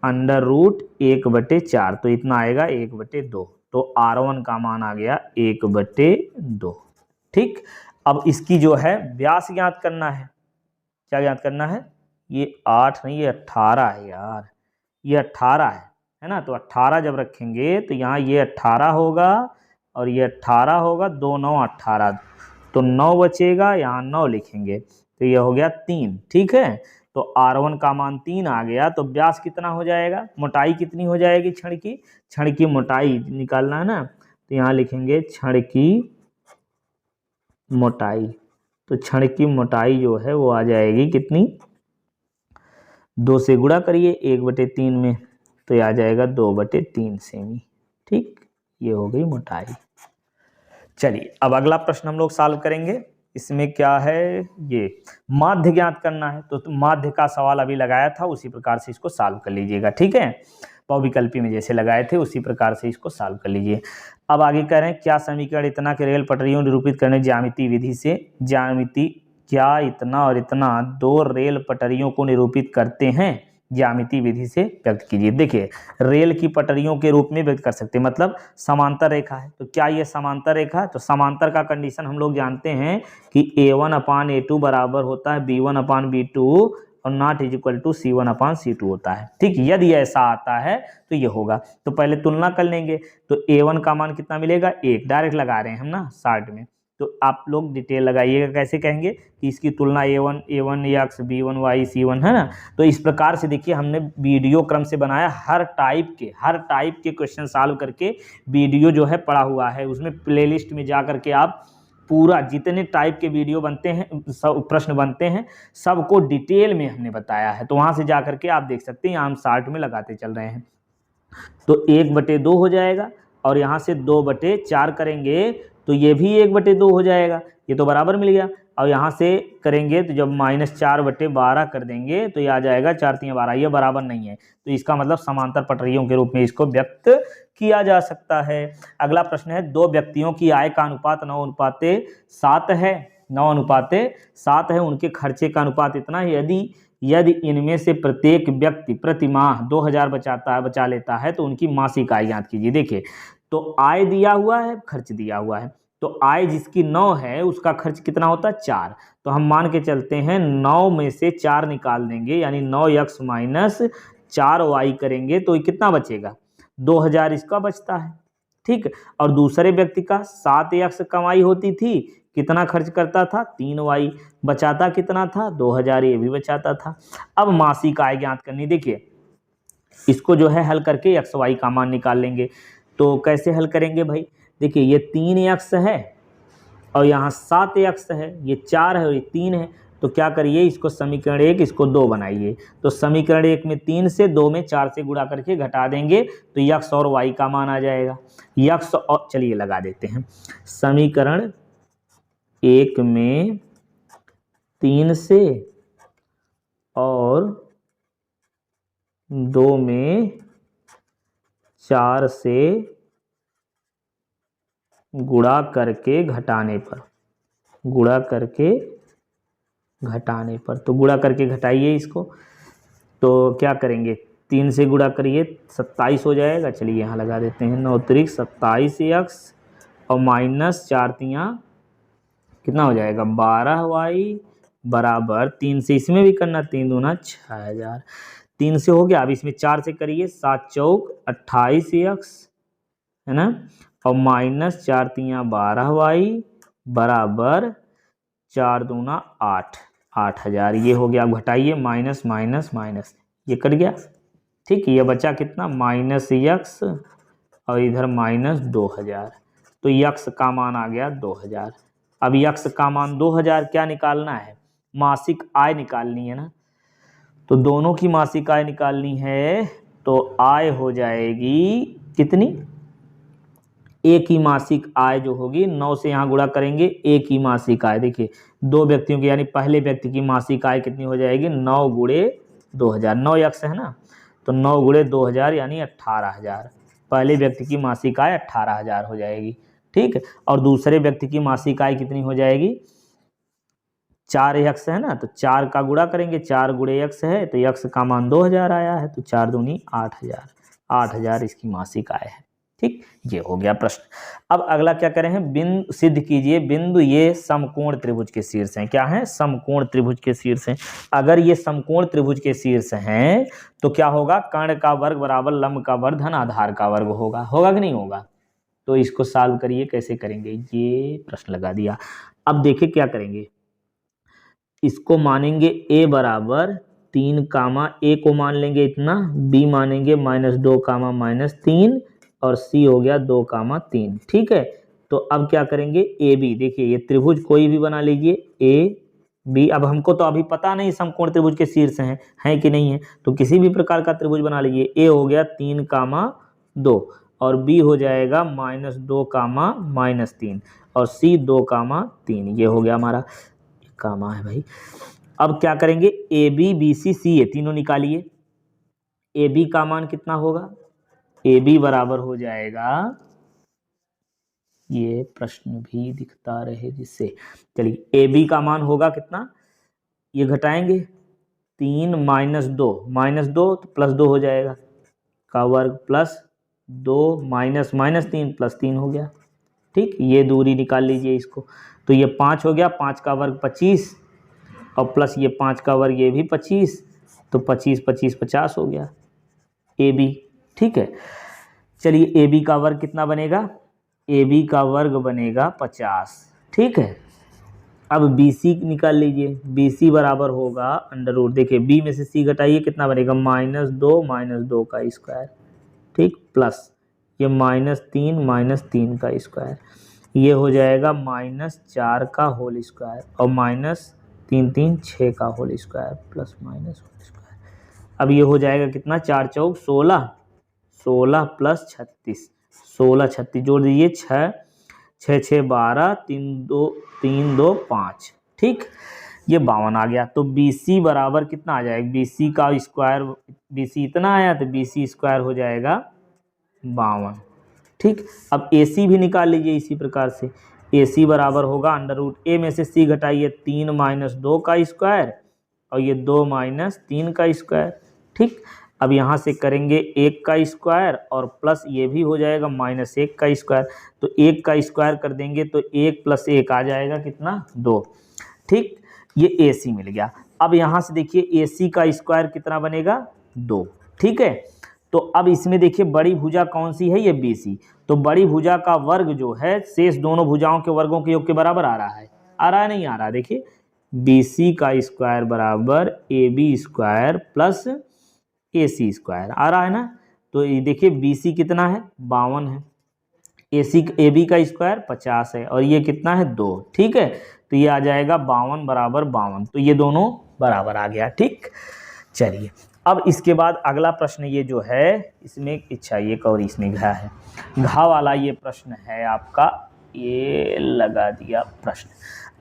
अंडर रूट 1/4, तो इतना आएगा 1/2। तो R1 का मान आ गया 1/2। ठीक, अब इसकी जो है व्यास ज्ञात करना है। क्या ज्ञात करना है? ये 8 नहीं, ये 18 है यार, ये 18 है ना। तो 18 जब रखेंगे तो यहाँ ये 18 होगा और ये 18 होगा, 2 9 18, तो 9 बचेगा, यहाँ 9 लिखेंगे तो ये हो गया 3। ठीक है, तो R1 का मान 3 आ गया। तो व्यास कितना हो जाएगा, मोटाई कितनी हो जाएगी छड़ की? छड़ की मोटाई निकालना है ना, तो यहाँ लिखेंगे छड़ की मोटाई। तो छड़ की मोटाई जो है वो आ जाएगी कितनी, 2 से गुणा करिए 1/3 में, तो ये आ जाएगा 2/3 सेमी। ठीक, ये हो गई मोटाई। चलिए अब अगला प्रश्न हम लोग सॉल्व करेंगे। इसमें क्या है, ये माध्य ज्ञात करना है। तो माध्य का सवाल अभी लगाया था, उसी प्रकार से इसको सॉल्व कर लीजिएगा। ठीक है, बहुविकल्पी में जैसे लगाए थे उसी प्रकार से इसको सॉल्व कर लीजिए। अब आगे कह रहे हैं क्या समीकरण इतना के रेल पटरियों निरूपित करने ज्यामिति विधि से, ज्यामिति क्या इतना और इतना 2 रेल पटरियों को निरूपित करते हैं, ज्यामिति विधि से व्यक्त कीजिए। देखिए, रेल की पटरियों के रूप में व्यक्त कर सकते हैं, मतलब समांतर रेखा है। तो क्या ये समांतर रेखा है? तो समांतर का कंडीशन हम लोग जानते हैं कि A1/A2 बराबर होता है B1/B2 और not is equal to C1/C2 होता है। ठीक, यदि ऐसा आता है तो ये होगा। तो पहले तुलना कर लेंगे, तो A1 का मान कितना मिलेगा, 1, डायरेक्ट लगा रहे हैं हम ना शार्ट में। तो आप लोग डिटेल लगाइएगा, कैसे कहेंगे कि इसकी तुलना A1 x B1 y C1 है ना। तो इस प्रकार से देखिए हमने वीडियो क्रम से बनाया, हर टाइप के क्वेश्चन सॉल्व करके वीडियो जो है पड़ा हुआ है, उसमें प्लेलिस्ट में जा करके आप पूरा जितने टाइप के वीडियो बनते हैं, सब प्रश्न बनते हैं, सबको डिटेल में हमने बताया है। तो वहाँ से जा करके आप देख सकते हैं, यहाँ हम शार्ट में लगाते चल रहे हैं। तो 1/2 हो जाएगा और यहाँ से 2/4 करेंगे तो ये भी 1/2 हो जाएगा, ये तो बराबर मिल गया। और यहाँ से करेंगे तो जब -4/12 कर देंगे तो ये आ जाएगा 4 3 12, ये बराबर नहीं है। तो इसका मतलब समांतर पटरियों के रूप में इसको व्यक्त किया जा सकता है। अगला प्रश्न है, 2 व्यक्तियों की आय का अनुपात 9:7 है, 9:7 है। उनके खर्चे का अनुपात इतना है, यदि इनमें से प्रत्येक व्यक्ति प्रति माह 2000 बचा लेता है तो उनकी मासिक आय ज्ञात कीजिए। देखिए, तो आय दिया हुआ है, खर्च दिया हुआ है। तो आय जिसकी 9 है उसका खर्च कितना होता है, 4। तो हम मान के चलते हैं 9 में से 4 निकाल देंगे, यानी 9x - 4y करेंगे तो कितना बचेगा, 2000 इसका बचता है। ठीक, और दूसरे व्यक्ति का 7x कमाई होती थी, कितना खर्च करता था, 3y, बचाता कितना था, 2000, ये भी बचाता था। अब मासिक आय ज्ञात करनी, देखिए इसको जो है हल करके xy का मान निकाल लेंगे। तो कैसे हल करेंगे भाई, देखिए ये 3x है और यहाँ 7x है, ये 4 है और ये 3 है। तो क्या करिए, इसको समीकरण 1, इसको 2 बनाइए। तो समीकरण 1 में 3 से, 2 में 4 से गुणा करके घटा देंगे तो x और y का मान आ जाएगा। x और, चलिए लगा देते हैं, समीकरण 1 में 3 से और 2 में 4 से गुणा करके घटाने पर, तो गुणा करके घटाइए इसको। तो क्या करेंगे, 3 से गुणा करिए 27 हो जाएगा। चलिए यहाँ लगा देते हैं, 9 त्रिक 27x और -4 तियाँ कितना हो जाएगा, 12y बराबर 3 से इसमें भी करना, 3 दूना 6000, 3 से हो गया। अब इसमें 4 से करिए, 7 चौक 28x है ना, और -4 तियाँ 12y बराबर 4 दूना 8, 8000। ये हो गया। अब घटाइए, माइनस माइनस माइनस, ये कट गया। ठीक, ये बचा कितना, -x और इधर -2000। तो x का मान आ गया 2000। अब x का मान 2000 क्या निकालना है, मासिक आय निकालनी है ना। तो दोनों की मासिक आय निकालनी है, तो आय हो जाएगी कितनी, एक ही मासिक आय जो होगी, 9 से यहाँ गुणा करेंगे, एक ही मासिक आय। देखिए 2 व्यक्तियों की, यानी पहले व्यक्ति की मासिक आय कितनी हो जाएगी, 9 × 2000, 9x है ना, तो 9 × 2000 यानी 18000। पहले व्यक्ति की मासिक आय 18000 हो जाएगी। ठीक, और दूसरे व्यक्ति की मासिक आय कितनी हो जाएगी, 4x है ना, तो 4 का गुणा करेंगे, 4 × x है तो x का मान 2000 आया है, तो 4 दूनी 8000, 8000 इसकी मासिक आय है। ठीक, ये हो गया प्रश्न। अब अगला क्या करें हैं, बिंदु सिद्ध कीजिए बिंदु ये समकोण त्रिभुज के शीर्ष हैं। क्या हैं, समकोण त्रिभुज के शीर्ष हैं। अगर ये समकोण त्रिभुज के शीर्ष हैं तो क्या होगा, कर्ण का वर्ग बराबर लंब का वर्ग धन आधार का वर्ग होगा, होगा कि नहीं होगा। तो इसको सॉल्व करिए, कैसे करेंगे, ये प्रश्न लगा दिया। अब देखिए क्या करेंगे, इसको मानेंगे a बराबर 3 कामा, a को मान लेंगे इतना, b मानेंगे -2 कामा -3 और c हो गया 2 कामा 3। ठीक है, तो अब क्या करेंगे, ए बी, देखिए ये त्रिभुज कोई भी बना लीजिए, ए बी। अब हमको तो अभी पता नहीं समकोण त्रिभुज के शीर्ष हैं कि नहीं है, तो किसी भी प्रकार का त्रिभुज बना लीजिए। ए हो गया 3 कामा 2 और बी हो जाएगा -2 कामा -3 और सी 2 कामा 3। ये हो गया हमारा, कामा है भाई। अब क्या करेंगे, ए बी बी सी सी ए तीनों निकालिए। ए बी का मान कितना होगा, ए बी बराबर हो जाएगा, ये प्रश्न भी दिखता रहे जिससे, चलिए ए बी का मान होगा कितना, ये घटाएंगे 3 -2 तो +2 हो जाएगा का वर्ग प्लस 2 -3 +3 हो गया। ठीक, ये दूरी निकाल लीजिए इसको, तो ये 5 हो गया, 5 का वर्ग 25 और प्लस ये 5 का वर्ग ये भी 25, तो 25 25 50 हो गया ए बी। ठीक है, चलिए ए बी का वर्ग कितना बनेगा, ए बी का वर्ग बनेगा 50। ठीक है, अब बी सी निकाल लीजिए, बी सी बराबर होगा √, देखिए बी में से सी घटाइए कितना बनेगा, -2 का स्क्वायर। ठीक, प्लस ये -3 का स्क्वायर, ये हो जाएगा -4 का होल स्क्वायर और -3 6 का whole square plus minus whole square. अब ये हो जाएगा कितना, 4 चौक 16, 16 प्लस 36, 16 36 जोड़ दीजिए, 6 6 6 12, 3 2 5। ठीक, ये 52 आ गया। तो बी सी बराबर कितना आ जाएगा, बी सी का स्क्वायर, बी सी इतना आया तो बी सी स्क्वायर हो जाएगा 52। ठीक, अब ए सी भी निकाल लीजिए इसी प्रकार से, ए सी बराबर होगा √, ए में से सी घटाइए 3 -2 का स्क्वायर और ये 2 -3 का स्क्वायर। ठीक, अब यहाँ से करेंगे 1 का स्क्वायर और प्लस ये भी हो जाएगा -1 का स्क्वायर, तो 1 का स्क्वायर कर देंगे तो 1 + 1 आ जाएगा कितना, 2। ठीक, ये ए सी मिल गया। अब यहाँ से देखिए ए सी का स्क्वायर कितना बनेगा, 2। ठीक है, तो अब इसमें देखिए बड़ी भुजा कौन सी है, ये बी सी। तो बड़ी भुजा का वर्ग जो है शेष दोनों भुजाओं के वर्गों के योग के बराबर आ रहा है, नहीं आ रहा, देखिए बी सी का स्क्वायर बराबर A B square plus A C square आ रहा है ना। तो ये देखिए बी सी कितना है, 52 है, ए बी का स्क्वायर 50 है और ये कितना है, 2। ठीक है, तो ये आ जाएगा 52 बराबर 52, तो ये दोनों बराबर आ गया। ठीक, चलिए अब इसके बाद अगला प्रश्न ये जो है, इसमें इच्छा ये और इसमें घा है, घा वाला ये प्रश्न है आपका, ये लगा दिया प्रश्न।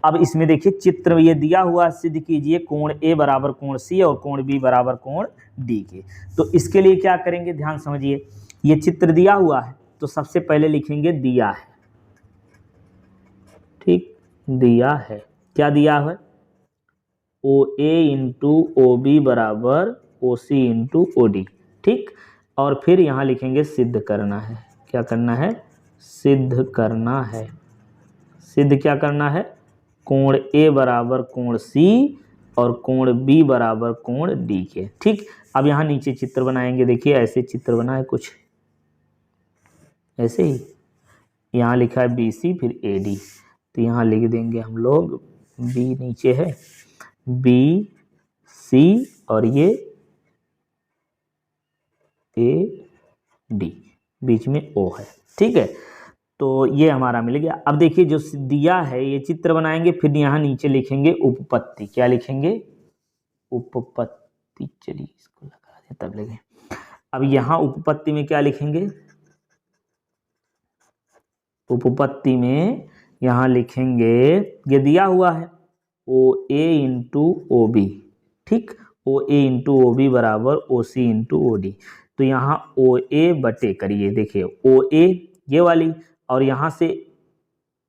अब इसमें देखिए चित्र ये दिया हुआ, सिद्ध कीजिए कोण ए बराबर कोण सी और कोण बी बराबर कोण डी के। तो इसके लिए क्या करेंगे, ध्यान समझिए, ये चित्र दिया हुआ है तो सबसे पहले लिखेंगे दिया है। ठीक, दिया है, क्या दिया है, ओ ए इंटू ओ बी बराबर ओ सी इंटू ओ डी। ठीक, और फिर यहाँ लिखेंगे सिद्ध करना है, क्या करना है, सिद्ध करना है। सिद्ध क्या करना है, कोण ए बराबर कोण सी और कोण बी बराबर कोण डी के। ठीक, अब यहाँ नीचे चित्र बनाएंगे, देखिए ऐसे चित्र बनाए कुछ ऐसे ही, यहाँ लिखा है बी सी फिर ए डी, तो यहाँ लिख देंगे हम लोग, बी नीचे है, बी सी और ये ए डी, बीच में ओ है। ठीक है, तो ये हमारा मिल गया। अब देखिए जो दिया है ये चित्र बनाएंगे, फिर यहाँ नीचे लिखेंगे उपपत्ति, क्या लिखेंगे, उपपत्ति। चलिए इसको लगा दें तब लगे। अब यहाँ उपपत्ति में क्या लिखेंगे, उपपत्ति में यहाँ लिखेंगे, ये दिया हुआ है ओ ए इंटू ओ बी। ठीक, ओ ए इंटू ओ बी बराबर ओ सी इंटू ओ डी। तो यहाँ ओ ए बटे करिए, देखिए ओ ए ये वाली और यहाँ से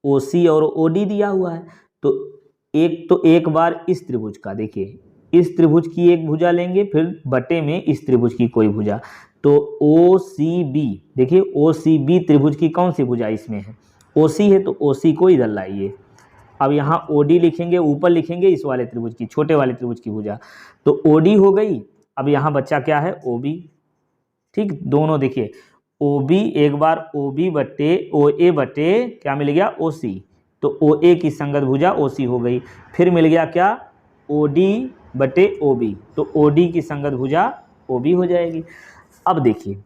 ओ सी और ओ डी दिया हुआ है, तो एक बार इस त्रिभुज का, देखिए इस त्रिभुज की एक भुजा लेंगे, फिर बटे में इस त्रिभुज की कोई भुजा, तो तो ओ सी बी, देखिए ओ सी बी त्रिभुज की कौन सी भुजा इसमें है, ओ सी है, तो ओ सी को इधर लाइए। अब यहाँ ओ डी लिखेंगे, ऊपर लिखेंगे इस वाले त्रिभुज की, छोटे वाले त्रिभुज की भुजा, तो ओ डी हो गई। अब यहाँ बच्चा क्या है, ओ बी। ठीक, दोनों देखिए ओ बी, एक बार ओ बी बटे ओ ए बटे क्या मिल गया, ओ सी, तो ओ ए की संगत भुजा ओ सी हो गई। फिर मिल गया क्या, ओ डी बटे ओ बी, तो ओ डी की संगत भुजा ओ बी हो जाएगी। अब देखिए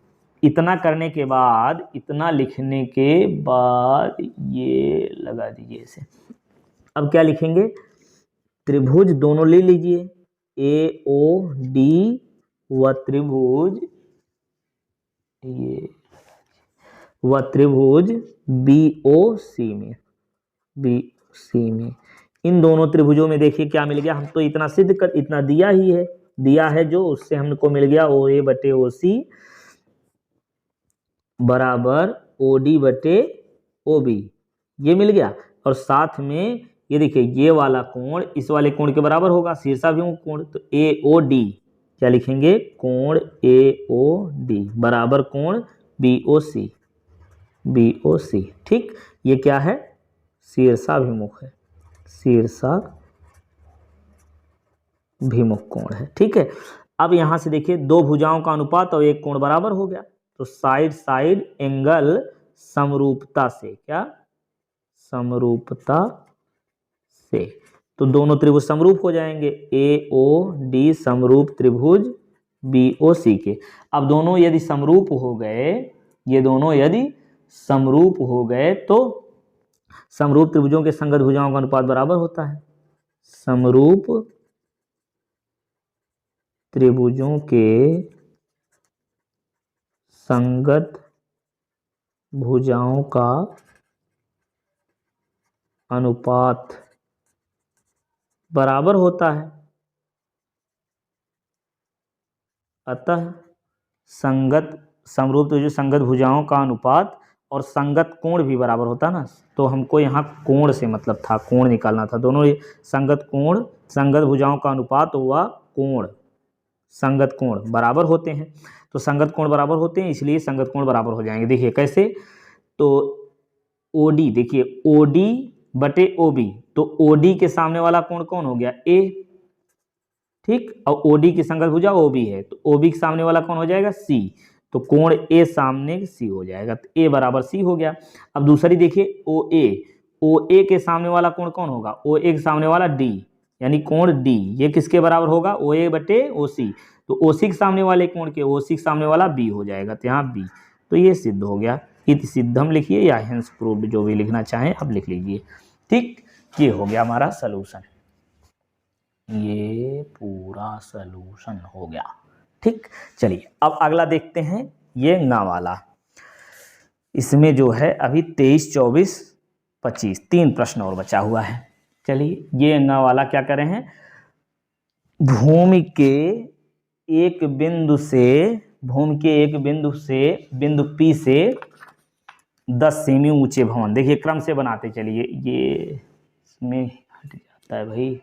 इतना करने के बाद, इतना लिखने के बाद ये लगा दीजिए इसे। अब क्या लिखेंगे, त्रिभुज दोनों ले लीजिए, ए ओ डी व त्रिभुज ये व त्रिभुज बी ओ सी में, बी सी में, इन दोनों त्रिभुजों में देखिए क्या मिल गया, हम तो इतना सिद्ध कर, इतना दिया ही है, दिया है जो, उससे हमको मिल गया ओ ए बटे ओ सी बराबर ओ डी बटे ओ बी, ये मिल गया। और साथ में ये देखिए ये वाला कोण इस वाले कोण के बराबर होगा, शीर्षाभिमुख कोण, तो ए ओ डी क्या लिखेंगे, कोण ए ओ डी बराबर कोण बी ओ सी, बी ओ सी। ठीक, ये क्या है, शीर्षाभिमुख है, शीर्षाभिमुख कोण है। ठीक है, अब यहां से देखिए दो भुजाओं का अनुपात और एक कोण बराबर हो गया, तो साइड साइड एंगल समरूपता से, क्या समरूपता से, तो दोनों त्रिभुज समरूप हो जाएंगे, ए ओ डी समरूप त्रिभुज बी ओ सी के। अब दोनों यदि समरूप हो गए, ये दोनों यदि समरूप हो गए तो समरूप त्रिभुजों के संगत भुजाओं का अनुपात बराबर होता है, समरूप त्रिभुजों के संगत भुजाओं का अनुपात बराबर होता है। अतः समरूप त्रिभुज संगत भुजाओं का अनुपात और संगत कोण भी बराबर होता है ना, तो हमको यहाँ कोण से मतलब था, कोण निकालना था, दोनों संगत कोण, संगत भुजाओं का अनुपात व कोण, संगत कोण बराबर होते हैं, तो संगत कोण बराबर होते हैं, इसलिए संगत कोण बराबर हो जाएंगे। देखिए कैसे, तो ओडी, देखिए ओडी बटे ओबी, तो ओडी के सामने वाला कोण कौन हो गया, ए। ठीक, और ओडी की संगत भुजा ओबी है, तो ओबी के सामने वाला कौन हो जाएगा, सी, तो कोण ए सामने सी हो जाएगा, तो ए बराबर सी हो गया। अब दूसरी देखिए ओ ए के सामने वाला कोण कौन होगा, ओ ए के सामने वाला डी, यानी कोण डी, ये किसके बराबर होगा, ओ ए बटे ओ सी, तो ओ सी के सामने वाले कोण के, ओ सी के सामने वाला बी हो जाएगा, तो यहाँ बी, तो ये सिद्ध हो गया। इति सिद्धम लिखिए या हेंस प्रूव्ड, जो भी लिखना चाहें अब लिख लीजिए। ठीक, ये हो गया हमारा सलूशन, ये पूरा सलूशन हो गया। ठीक, चलिए अब अगला देखते हैं, ये ना वाला, इसमें जो है अभी 23, 24, 25 तीन प्रश्न और बचा हुआ है। चलिए ये ना वाला क्या करें हैं, भूमि के एक बिंदु से बिंदु P से 10 सेमी ऊंचे भवन, देखिए क्रम से बनाते चलिए, ये इसमें हट जाता है भाई,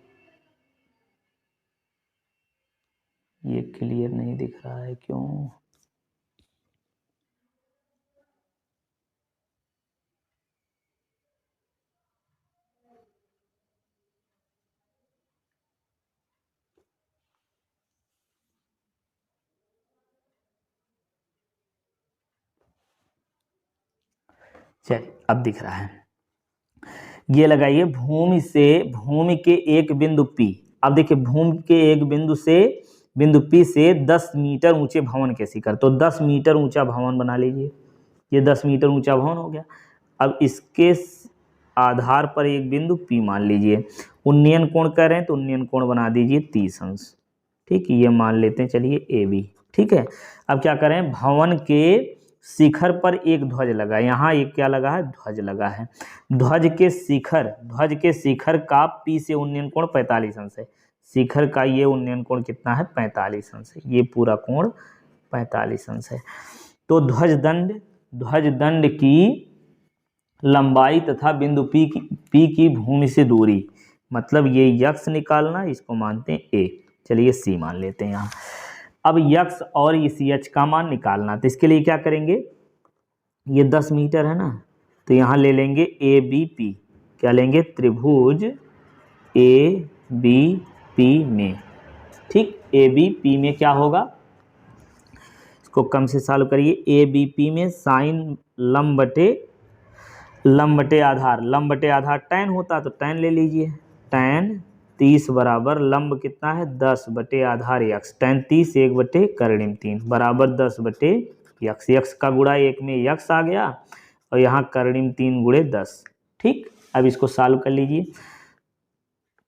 ये क्लियर नहीं दिख रहा है क्यों, चलिए अब दिख रहा है। ये लगाइए भूमि के एक बिंदु P, अब देखिए भूमि के एक बिंदु P से 10 मीटर ऊंचे भवन के शिखर, तो 10 मीटर ऊंचा भवन बना लीजिए, ये 10 मीटर ऊंचा भवन हो गया। अब इसके आधार पर एक बिंदु P मान लीजिए, उन्नयन कोण कह रहे हैं तो उन्नयन कोण बना दीजिए 30 अंश। ठीक, ये मान लेते हैं चलिए AB। ठीक है, अब क्या करें, भवन के शिखर पर एक ध्वज लगा, यहाँ एक क्या लगा है, ध्वज लगा है, ध्वज के शिखर का P से उन्नयन कोण 45 अंश है, शिखर का ये उन्नयन कोण कितना है, 45 अंश है, ये पूरा कोण 45 अंश है। तो ध्वज दंड की लंबाई तथा बिंदु P की भूमि से दूरी, मतलब ये यक्ष निकालना, इसको मानते हैं A, चलिए C मान लेते हैं यहाँ। अब यक्स और इस एच का मान निकालना, तो इसके लिए क्या करेंगे, ये 10 मीटर है ना, तो यहाँ ले लेंगे ए बी पी, क्या लेंगे, त्रिभुज ए बी पी में, ठीक, ए बी पी में क्या होगा, इसको कम से सॉल्व करिए, ए बी पी में साइन लंब बटे आधार, लंब बटे आधार टैन होता तो टैन ले लीजिए, टैन 30 बराबर लंब कितना है 10 बटे आधार यक्स, टैन 30 1 बटे कर्णिम 3 बराबर 10 बटे यक्स, यक्स का गुणा 1 में यक्स आ गया और यहाँ कर्णिम 3 गुणे 10, ठीक। अब इसको सॉल्व कर लीजिए,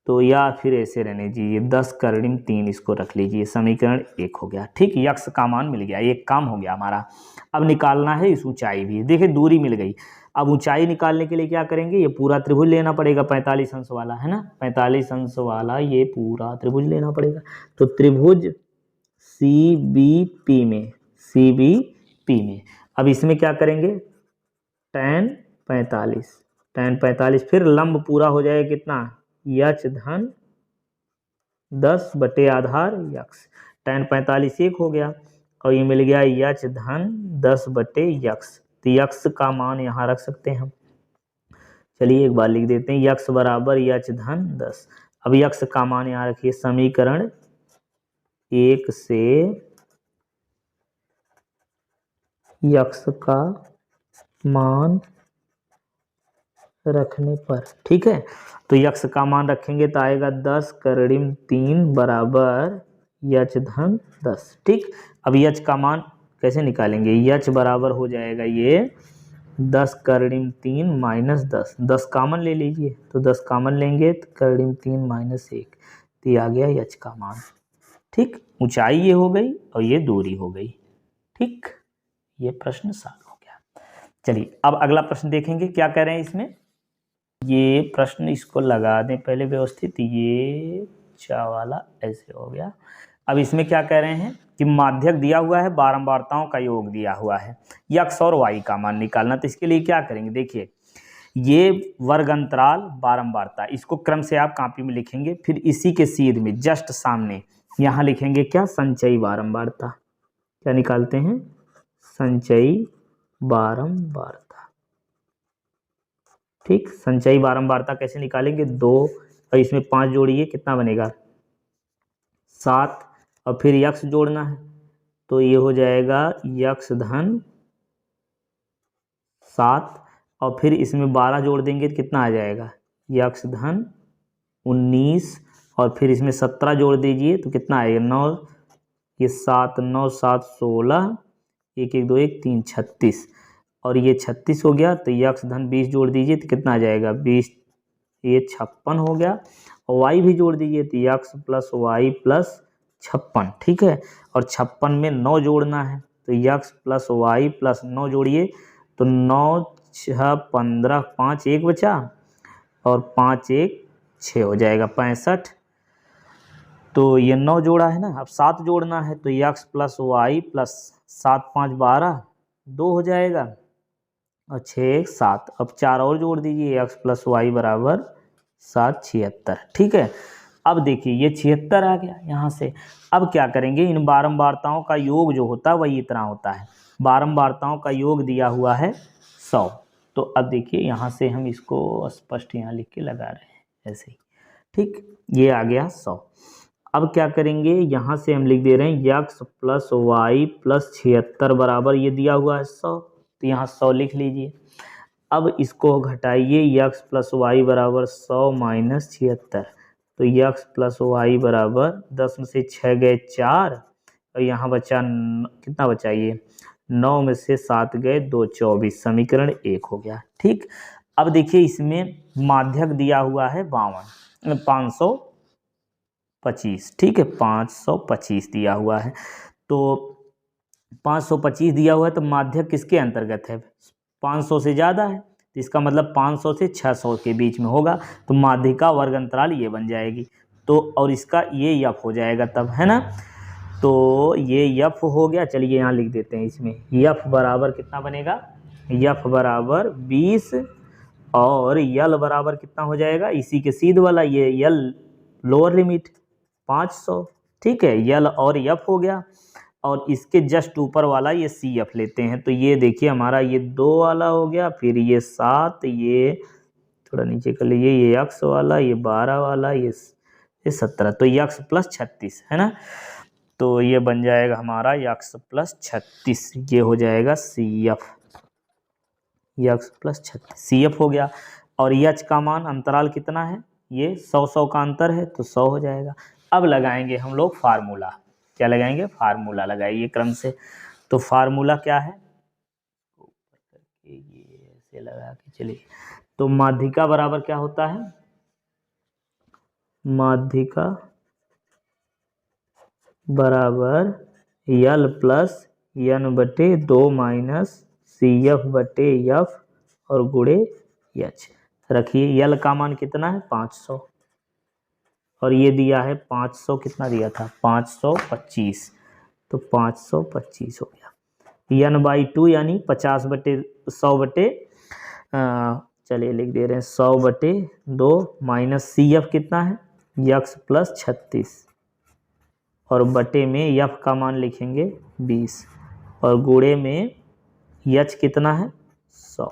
तो या फिर ऐसे रहने दीजिए 10 कर्णिम 3 इसको रख लीजिए, समीकरण 1 हो गया, ठीक, यक्स का मान मिल गया, एक काम हो गया हमारा। अब निकालना है इस ऊंचाई भी, देखिए दूरी मिल गई, अब ऊंचाई निकालने के लिए क्या करेंगे, ये पूरा त्रिभुज लेना पड़ेगा 45 अंश वाला, है ना, 45 अंश वाला ये पूरा त्रिभुज लेना पड़ेगा, तो त्रिभुज सी बी पी में, अब इसमें क्या करेंगे, टैन 45, फिर लंब पूरा हो जाएगा कितना, यच धन 10 बटे आधार यक्स, टैन 45 1 हो गया और ये मिल गया यच धन 10 बटे यक्स, तो यक्स का मान यहाँ रख सकते हैं हम, चलिए एक बार लिख देते हैं, यक्स बराबर यच धन 10, अब यक्स का मान यहाँ रखिए, समीकरण 1 से यक्स का मान रखने पर, ठीक है, तो यक्स का मान रखेंगे तो आएगा 10 कर्णिम 3 बराबर यच धन 10, ठीक। अब यच का मान कैसे निकालेंगे, यच बराबर हो जाएगा ये 10 कर्णिम 3 माइनस 10, 10 कामन ले लीजिए, तो 10 कामन लेंगे तो कर्णिम 3 माइनस 1, तो ये आ गया यच का मान, ठीक, ऊंचाई ये हो गई और ये दूरी हो गई, ठीक, ये प्रश्न सॉल्व हो गया। चलिए अब अगला प्रश्न देखेंगे, क्या कह रहे हैं इसमें, ये प्रश्न इसको लगा दें पहले व्यवस्थित, ये चा वाला ऐसे हो गया। अब इसमें क्या कह रहे हैं कि माध्यक दिया हुआ है, बारंबारताओं का योग दिया हुआ है, यक्स और वाई का मान निकालना, तो इसके लिए क्या करेंगे, देखिए ये वर्ग अंतराल बारंबारता, इसको क्रम से आप कॉपी में लिखेंगे, फिर इसी के सीध में जस्ट सामने यहाँ लिखेंगे क्या, संचयी बारंबारता, क्या निकालते हैं, संचयी बारंबारता, ठीक, संचयी बारंबारता कैसे निकालेंगे, 2 और इसमें 5 जोड़िए, कितना बनेगा 7, और फिर यक्स जोड़ना है, तो ये हो जाएगा यक्स धन 7 और फिर इसमें 12 जोड़ देंगे तो कितना आ जाएगा, यक्स धन 19 और फिर इसमें 17 जोड़ दीजिए तो कितना आएगा 9, ये 7 9 7 16, 1 1 2 1 3 36 और ये 36 हो गया, तो यक्स धन 20 जोड़ दीजिए तो कितना आ जाएगा 20, ये 56 हो गया, और वाई भी जोड़ दीजिए तो यक्स प्लस वाई प्लस 56, ठीक है, और 56 में 9 जोड़ना है, तो यक्स प्लस वाई प्लस 9 जोड़िए, तो 9 6 15, 5 1 बचा और 5 1 6 हो जाएगा 65, तो ये 9 जोड़ा है ना, अब 7 जोड़ना है, तो यक्स प्लस वाई प्लस 7 5 12 2 हो जाएगा और 6 1 7, अब 4 और जोड़ दीजिए, एक्स प्लस वाई बराबर 7 76, ठीक है। अब देखिए ये 76 आ गया यहाँ से, अब क्या करेंगे, इन बारंबारताओं का योग जो होता है वही इतना होता है, बारंबारताओं का योग दिया हुआ है 100, तो अब देखिए यहाँ से हम इसको स्पष्ट यहाँ लिख के लगा रहे हैं ऐसे ही, ठीक, ये आ गया 100। अब क्या करेंगे, यहाँ से हम लिख दे रहे हैं यक्स प्लस वाई प्लस 76 बराबर ये दिया हुआ है 100, तो यहाँ 100 लिख लीजिए। अब इसको घटाइए, यक्स प्लस वाई बराबर 100 माइनस 76, तो यक्स प्लस वाई बराबर 10 में से 6 गए 4 और यहाँ बचा कितना बचा, ये 9 में से 7 गए 2 24, समीकरण 1 हो गया, ठीक। अब देखिए इसमें माध्यक दिया हुआ है 525, ठीक है, 525 दिया हुआ है, तो 525 दिया हुआ है तो माध्यक किसके अंतर्गत है, 500 से ज़्यादा है, तो इसका मतलब 500 से 600 के बीच में होगा, तो माध्यिका वर्ग अंतराल ये बन जाएगी, तो और इसका ये यफ हो जाएगा तब, है ना, तो ये यफ हो गया। चलिए यहाँ लिख देते हैं, इसमें यफ बराबर कितना बनेगा, यफ बराबर 20 और यल बराबर कितना हो जाएगा, इसी के सीध वाला ये यल लोअर लिमिट 500, ठीक है, यल और यफ हो गया। और इसके जस्ट ऊपर वाला ये सी एफ लेते हैं, तो ये देखिए हमारा ये 2 वाला हो गया, फिर ये 7, ये थोड़ा नीचे कर लीजिए, ये यक्स वाला, ये 12 वाला, ये 17, तो यक्स प्लस 36 है ना। तो ये बन जाएगा हमारा यक्स प्लस 36, ये हो जाएगा सी एफ, यक्स प्लस 36 सी एफ हो गया। और यच का मान अंतराल कितना है, ये 100 का अंतर है, तो 100 हो जाएगा। अब लगाएंगे हम लोग फार्मूला, क्या लगाएंगे, फार्मूला लगाइए क्रम से। तो फार्मूला क्या है, ये ऐसे लगा के चलिए। तो माध्यिका बराबर क्या होता है, माध्यिका बराबर यल प्लस यन बटे 2 माइनस सी एफ बटे यफ और गुणे यच। रखिए यल का मान कितना है 500, और ये दिया है 500, कितना दिया था 525, तो 525 हो गया। यन बाई 2 यानी 50 बटे 100 बटे चलिए लिख दे रहे हैं 100 बटे 2 माइनस सी एफ कितना है यक्स प्लस 36, और बटे में यफ का मान लिखेंगे 20, और गुणे में यच कितना है 100।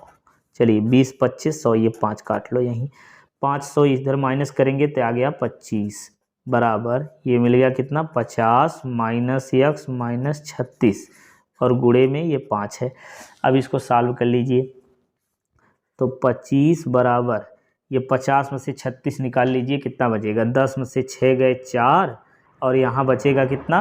चलिए 20 25 100, ये 5 काट लो यहीं, 500 इधर माइनस करेंगे तो आ गया 25, बराबर ये मिल गया कितना 50 माइनस यक्स माइनस 36, और गुणे में ये 5 है। अब इसको सॉल्व कर लीजिए, तो 25 बराबर ये 50 में से 36 निकाल लीजिए, कितना बचेगा 10 में से 6 गए 4, और यहाँ बचेगा कितना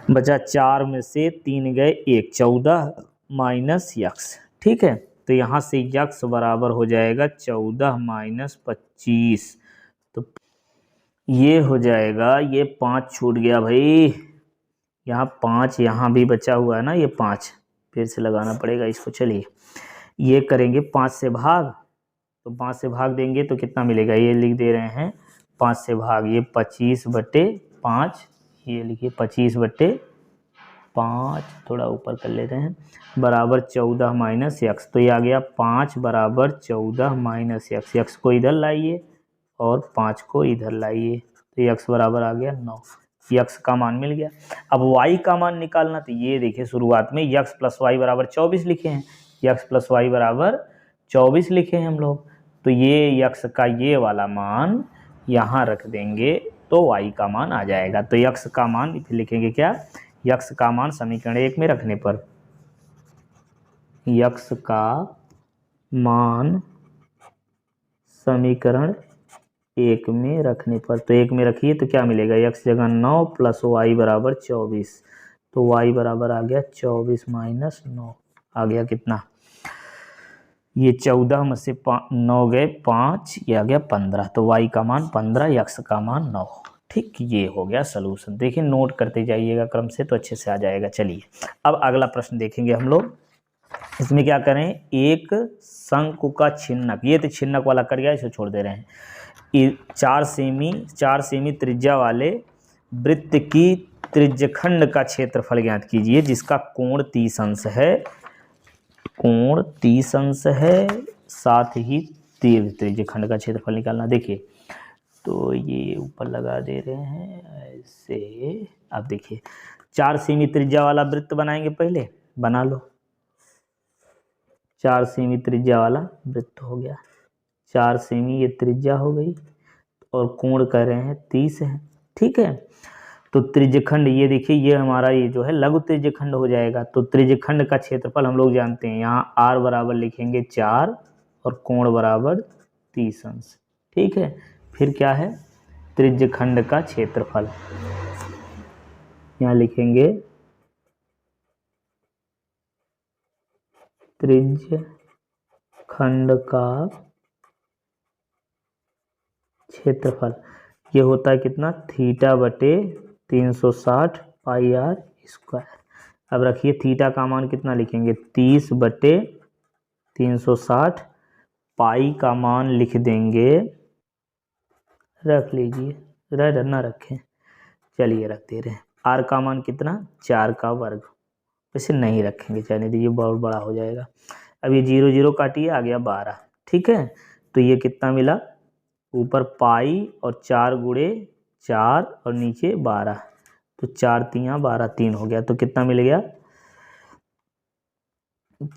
बचा 4 में से 3 गए 1, 14 माइनस यक्स। ठीक है, तो यहाँ से यक्स बराबर हो जाएगा 14 माइनस 25, तो ये हो जाएगा, ये 5 छूट गया भाई, यहाँ 5 यहाँ भी बचा हुआ है ना, ये 5 फिर से लगाना पड़ेगा इसको। चलिए ये करेंगे 5 से भाग, तो 5 से भाग देंगे तो कितना मिलेगा, ये लिख दे रहे हैं 5 से भाग, ये 25 बटे 5, ये लिखिए 25 बटे 5, थोड़ा ऊपर कर लेते हैं, बराबर 14 माइनस यक्स। तो ये आ गया 5 बराबर 14 माइनस यक्स, यक्स को इधर लाइए और 5 को इधर लाइए, तो यक्स बराबर आ गया 9, यक्स का मान मिल गया। अब वाई का मान निकालना, तो ये देखिए शुरुआत में यक्स प्लस वाई बराबर 24 लिखे हैं, यक्स प्लस वाई बराबर 24 लिखे हैं हम लोग, तो ये यक्स का ये वाला मान यहाँ रख देंगे तो वाई का मान आ जाएगा। तो यक्स का मान फिर लिखेंगे क्या, यक्स का मान समीकरण 1 में रखने पर, यक्स का मान समीकरण 1 में रखने पर, तो 1 में रखिए तो क्या मिलेगा, यक्स जगह 9 प्लस वाई बराबर 24, तो वाई बराबर आ गया 24 माइनस 9, आ गया कितना, ये 14 में से 9 गए 5, ये आ गया 15, तो वाई का मान 15, यक्स का मान 9। ठीक, ये हो गया सलूशन। देखिए नोट करते जाइएगा क्रम से तो अच्छे से आ जाएगा। चलिए अब अगला प्रश्न देखेंगे हम लोग, इसमें क्या करें, एक शंकु का छिन्नक, ये तो छिन्नक वाला कर गया, इसे छोड़ दे रहे हैं। 4 सेमी त्रिज्या वाले वृत्त की त्रिज्यखंड का क्षेत्रफल ज्ञात कीजिए जिसका कोण 30 अंश है, कोण 30 अंश है, साथ ही दीर्घ त्रिज्यखंड का क्षेत्रफल निकालना। देखिए तो ये ऊपर लगा दे रहे हैं ऐसे। अब देखिए 4 सेमी त्रिज्या वाला वृत्त बनाएंगे, पहले बना लो, 4 सेमी त्रिज्या वाला वृत्त हो गया, 4 सेमी ये त्रिज्या हो गई, और कोण कह रहे हैं 30 है। ठीक है, तो त्रिज्यखंड ये देखिए, ये हमारा ये जो है लघु त्रिज्यखंड हो जाएगा। तो त्रिज्यखंड का क्षेत्रफल हम लोग जानते हैं, यहाँ आर बराबर लिखेंगे 4 और कोण बराबर 30 अंश। ठीक है, फिर क्या है, त्रिज्यखंड का क्षेत्रफल, यहाँ लिखेंगे त्रिज्यखंड का क्षेत्रफल, ये होता है कितना, थीटा बटे 360 पाई आर स्क्वायर। अब रखिए थीटा का मान कितना लिखेंगे, 30 बटे 360, पाई का मान लिख देंगे, रख लीजिए, रह ना रखें, चलिए रख दे रहे हैं। आर का मान कितना, 4 का वर्ग, वैसे नहीं रखेंगे, चलने दीजिए बहुत बड़ा हो जाएगा। अब ये 0 0 काटिए, आ गया 12। ठीक है, तो ये कितना मिला, ऊपर पाई और 4 गुणे 4 और नीचे 12, तो 4 तियाँ 12, 3 हो गया। तो कितना मिल गया?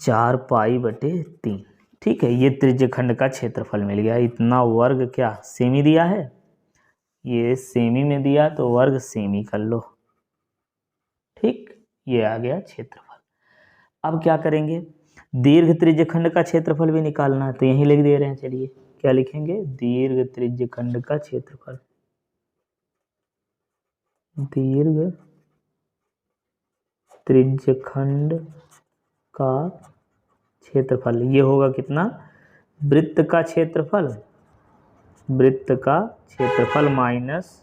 4 पाई बटे 3। ठीक है, ये त्रिज्यखंड का क्षेत्रफल मिल गया। इतना वर्ग क्या सेमी दिया है, ये सेमी में दिया तो वर्ग सेमी कर लो। ठीक, ये आ गया क्षेत्रफल। अब क्या करेंगे, दीर्घ त्रिज्यखंड का क्षेत्रफल भी निकालना है, तो यहीं लिख दे रहे हैं। चलिए क्या लिखेंगे, दीर्घ त्रिज्यखंड का क्षेत्रफल। दीर्घ त्रिज्यखंड का क्षेत्रफल ये होगा कितना, वृत्त का क्षेत्रफल, वृत्त का क्षेत्रफल माइनस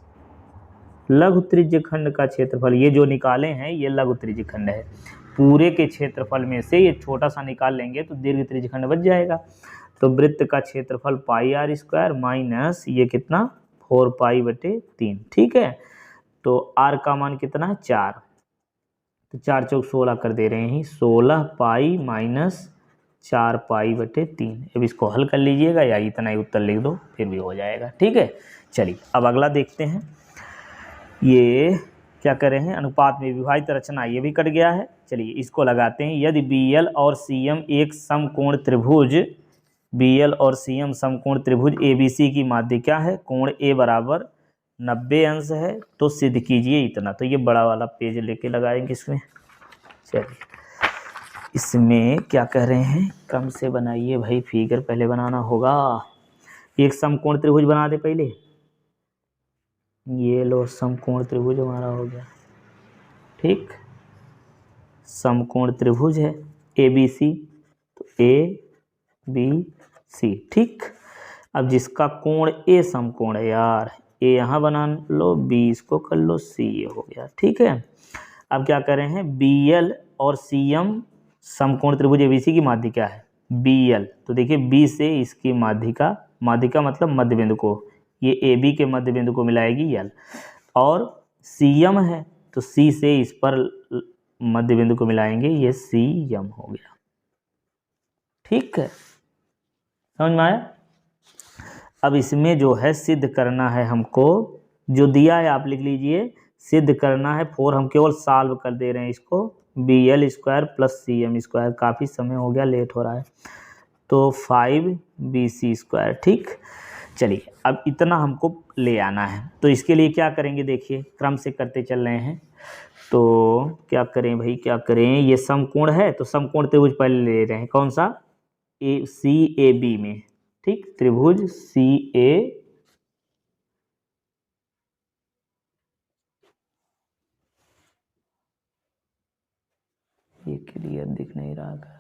लघु त्रिज्यखंड का क्षेत्रफल। ये जो निकाले हैं ये लघु त्रिज्यखंड है, पूरे के क्षेत्रफल में से ये छोटा सा निकाल लेंगे तो दीर्घ त्रिज्यखंड बच जाएगा। तो वृत्त का क्षेत्रफल पाई आर स्क्वायर माइनस ये कितना 4 पाई बटे 3। ठीक है, तो आर का मान कितना है 4, तो 4 चौक 16 कर दे रहे हैं, 16 पाई माइनस 4 पाई बटे 3। अब इसको हल कर लीजिएगा या इतना ही उत्तर लिख दो फिर भी हो जाएगा। ठीक है, चलिए अब अगला देखते हैं। ये क्या कर रहे हैं, अनुपात में विभाजित रचना, ये भी कट गया है। चलिए इसको लगाते हैं। यदि BL और CM एक समकोण त्रिभुज, BL और CM समकोण त्रिभुज ABC की माध्य क्या है, कोण A बराबर 90 अंश है, तो सिद्ध कीजिए इतना। तो ये बड़ा वाला पेज लेके लगाएंगे इसमें। चलिए इसमें क्या कह रहे हैं, क्रम से बनाइए भाई, फिगर पहले बनाना होगा। एक समकोण त्रिभुज बना दे पहले, ये लो समकोण त्रिभुज हमारा हो गया। ठीक, समकोण त्रिभुज है ABC, तो ABC। ठीक, अब जिसका कोण A समकोण है यार, A यहाँ बना लो, B इसको कर लो, C ये हो गया। ठीक है, अब क्या कर रहे हैं, BL और CM समकोण त्रिभुज ABC की माध्य क्या है, BL। तो देखिए B से इसकी माध्यिका, माध्यिका मतलब मध्य बिंदु को, ये AB के मध्य बिंदु को मिलाएगी L, और CM है तो C से इस पर मध्य बिंदु को मिलाएंगे, ये CM हो गया। ठीक है, समझ में आया। अब इसमें जो है सिद्ध करना है हमको, जो दिया है आप लिख लीजिए, सिद्ध करना है 4, हम केवल सॉल्व कर दे रहे हैं इसको। BL square plus CM square, काफ़ी समय हो गया, लेट हो रहा है, तो 5BC स्क्वायर। ठीक, चलिए अब इतना हमको ले आना है, तो इसके लिए क्या करेंगे, देखिए क्रम से करते चल रहे हैं। तो क्या करें भाई, क्या करें, ये समकोण है तो समकोण त्रिभुज पहले ले रहे हैं, कौन सा, CAB में। ठीक, त्रिभुज CA, ये क्लियर दिख नहीं रहा यार,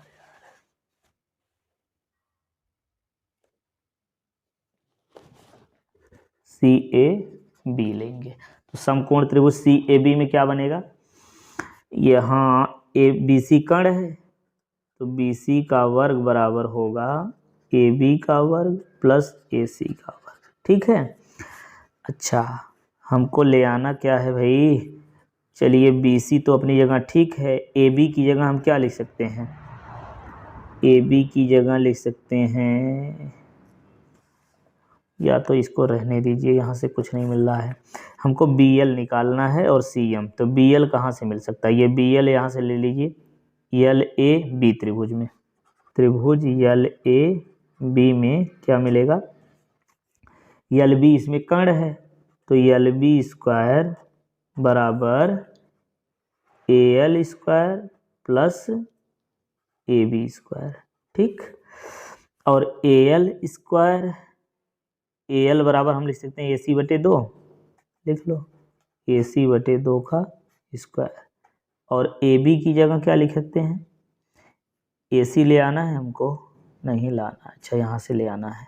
CAB लेंगे। तो समकोण त्रिभुज CAB में क्या बनेगा, यहाँ ABC कर्ण है तो BC का वर्ग बराबर होगा AB का वर्ग प्लस AC का वर्ग। ठीक है, अच्छा हमको ले आना क्या है भाई, चलिए BC तो अपनी जगह ठीक है, AB की जगह हम क्या लिख सकते हैं, AB की जगह लिख सकते हैं, या तो इसको रहने दीजिए, यहाँ से कुछ नहीं मिल रहा है, हमको BL निकालना है और CM। तो BL कहाँ से मिल सकता है, ये BL यहाँ से ले लीजिए, LAB त्रिभुज में, त्रिभुज LAB में क्या मिलेगा, LB इसमें कर्ण है तो LB स्क्वायर बराबर AL square plus AB square. ठीक, और AL स्क्वायर, AL बराबर हम लिख सकते हैं AC बटे 2, लिख लो AC बटे 2 का स्क्वायर, और AB की जगह क्या लिख सकते हैं, AC ले आना है हमको, नहीं लाना, अच्छा यहाँ से ले आना है,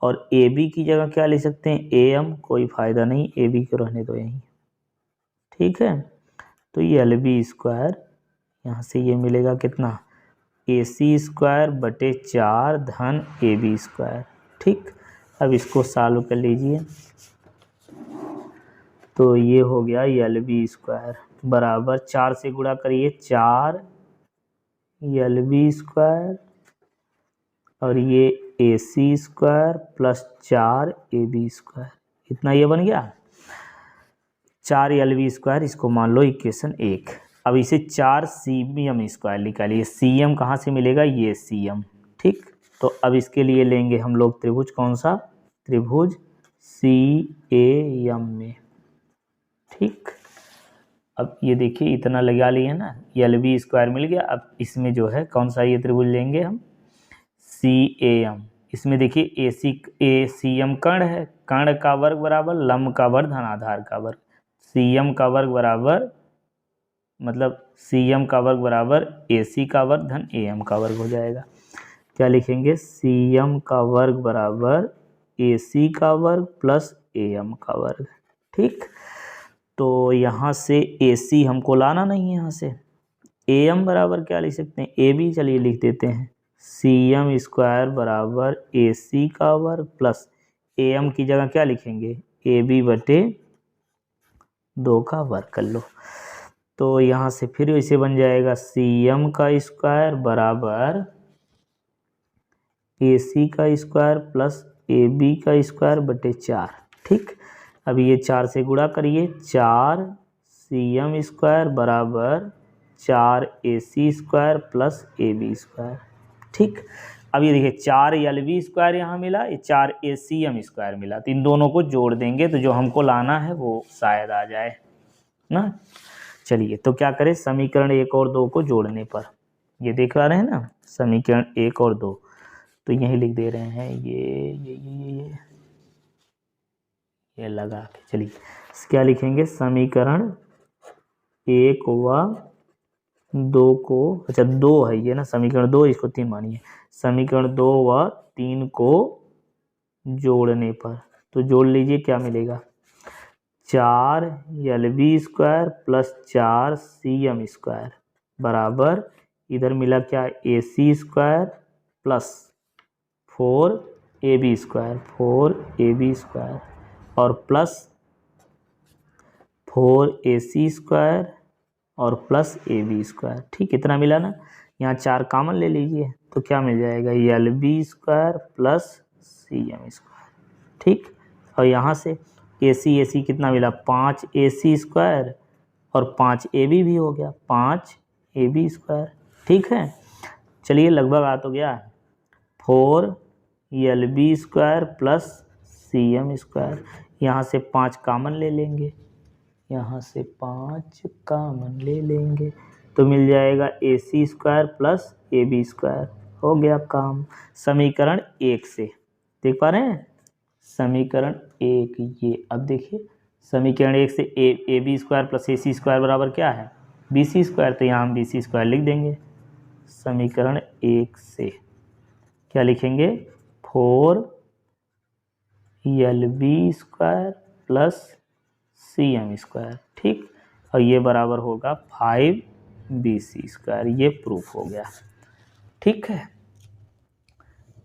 और AB की जगह क्या लिख सकते हैं AM, कोई फ़ायदा नहीं, AB को रहने दो यहीं। ठीक है, तो ये LB स्क्वायर, यहाँ से ये मिलेगा कितना, AC स्क्वायर बटे 4 धन AB स्क्वायर। ठीक, अब इसको सॉल्व कर लीजिए, तो ये हो गया LB स्क्वायर बराबर 4 से गुणा करिए, 4 LB स्क्वायर और ये AC square plus 4 AB square, इतना ये बन गया। 4LV², इसको मान लो इक्वेशन 1। अब इसे 4CM² निकालिए। CM कहाँ से मिलेगा, ये CM, ठीक। तो अब इसके लिए लेंगे हम लोग त्रिभुज, कौन सा, त्रिभुज CAM में, ठीक। अब ये देखिए इतना लगा लिए ना, LV² मिल गया। अब इसमें जो है कौन सा ये त्रिभुज लेंगे हम, CAM। इसमें देखिए ACM कर्ण है, कर्ण का वर्ग बराबर लंब का वर्ग धन आधार का वर्ग। CM का वर्ग बराबर, मतलब CM का वर्ग बराबर AC का वर्ग धन AM का वर्ग हो जाएगा। क्या लिखेंगे, CM का वर्ग बराबर AC का वर्ग प्लस AM का वर्ग, ठीक। तो यहाँ से AC हमको लाना नहीं है, यहाँ से AM बराबर क्या लिख सकते हैं, AB, चलिए लिख देते हैं, CM² बराबर AC का वर्ग प्लस AM की जगह क्या लिखेंगे, AB/2 का वर्ग कर लो। तो यहाँ से फिर इसे बन जाएगा CM² बराबर AC² प्लस AB² 4, ठीक। अब ये 4 से गुणा करिए, 4CM² बराबर 4AC² प्लस AB², ठीक। अब ये देखिए 4LV² यहाँ मिला, ये 4ACM² मिला, तो इन दोनों को जोड़ देंगे तो जो हमको लाना है वो शायद आ जाए ना। चलिए तो क्या करें, समीकरण 1 और 2 को जोड़ने पर, ये देख पा रहे हैं ना, समीकरण 1 और 2, तो यही लिख दे रहे हैं, ये लगा के। चलिए क्या लिखेंगे, समीकरण 1 व 2 को, अच्छा 2 है ये ना, समीकरण 2, इसको 3 मानिए, समीकरण 2 व 3 को जोड़ने पर, तो जोड़ लीजिए, क्या मिलेगा, 4LV² प्लस 4CM² बराबर, इधर मिला क्या, AC² प्लस 4AB² और प्लस 4AC² और प्लस AB², ठीक। इतना मिला ना, यहाँ 4 कॉमन ले लीजिए तो क्या मिल जाएगा, LV² प्लस CM², ठीक। और यहाँ से AC कितना मिला, 5AC² और 5AB भी हो गया, 5AB², ठीक है। चलिए लगभग आ तो गया, 4LV² प्लस CM², यहाँ से 5 कॉमन ले लेंगे, यहाँ से 5 कॉमन ले लेंगे तो मिल जाएगा AC² प्लस AB², हो गया काम। समीकरण 1 से देख पा रहे हैं, समीकरण 1 ये, अब देखिए समीकरण 1 से AB² प्लस AC² बराबर क्या है, BC², तो यहाँ हम BC² लिख देंगे। समीकरण 1 से क्या लिखेंगे, 4LV² प्लस CM², ठीक। और ये बराबर होगा 5BC², ये प्रूफ हो गया, ठीक है।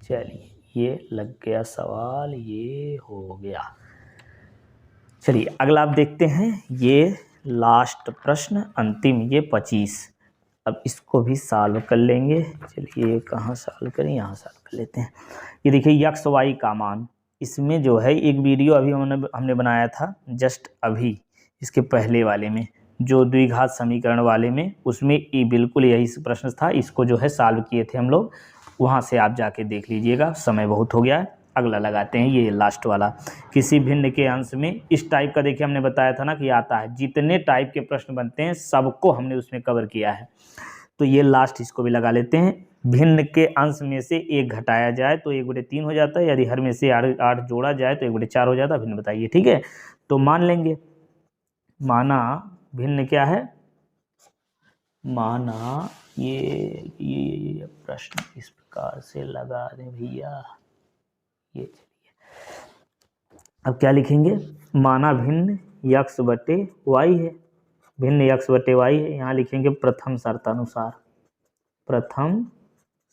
चलिए ये लग गया सवाल, ये हो गया। चलिए अगला आप देखते हैं, ये लास्ट प्रश्न, अंतिम, ये 25। अब इसको भी सॉल्व कर लेंगे। चलिए कहाँ सॉल्व करें, यहाँ सॉल्व कर लेते हैं। ये देखिए x y का मान, इसमें जो है एक वीडियो अभी हमने बनाया था जस्ट अभी, इसके पहले वाले में, जो द्विघात समीकरण वाले में, उसमें बिल्कुल यही प्रश्न था, इसको जो है सॉल्व किए थे हम लोग, वहाँ से आप जाके देख लीजिएगा, समय बहुत हो गया है। अगला लगाते हैं, ये लास्ट वाला, किसी भिन्न के अंश में, इस टाइप का देखिए हमने बताया था ना कि आता है, जितने टाइप के प्रश्न बनते हैं सबको हमने उसमें कवर किया है। तो ये लास्ट, इसको भी लगा लेते हैं। भिन्न के अंश में से 1 घटाया जाए तो 1/3 हो जाता है, यदि हर में से 8 जोड़ा जाए तो 1/4 हो जाता है। भिन्न बताइए, ठीक है। तो मान लेंगे, माना भिन्न क्या है, माना ये प्रश्न इस प्रकार से लगा दें भैया, ये चलिए अब क्या लिखेंगे, माना भिन्न x/y है, भिन्न x/y है, यहाँ लिखेंगे प्रथम शर्तानुसार, प्रथम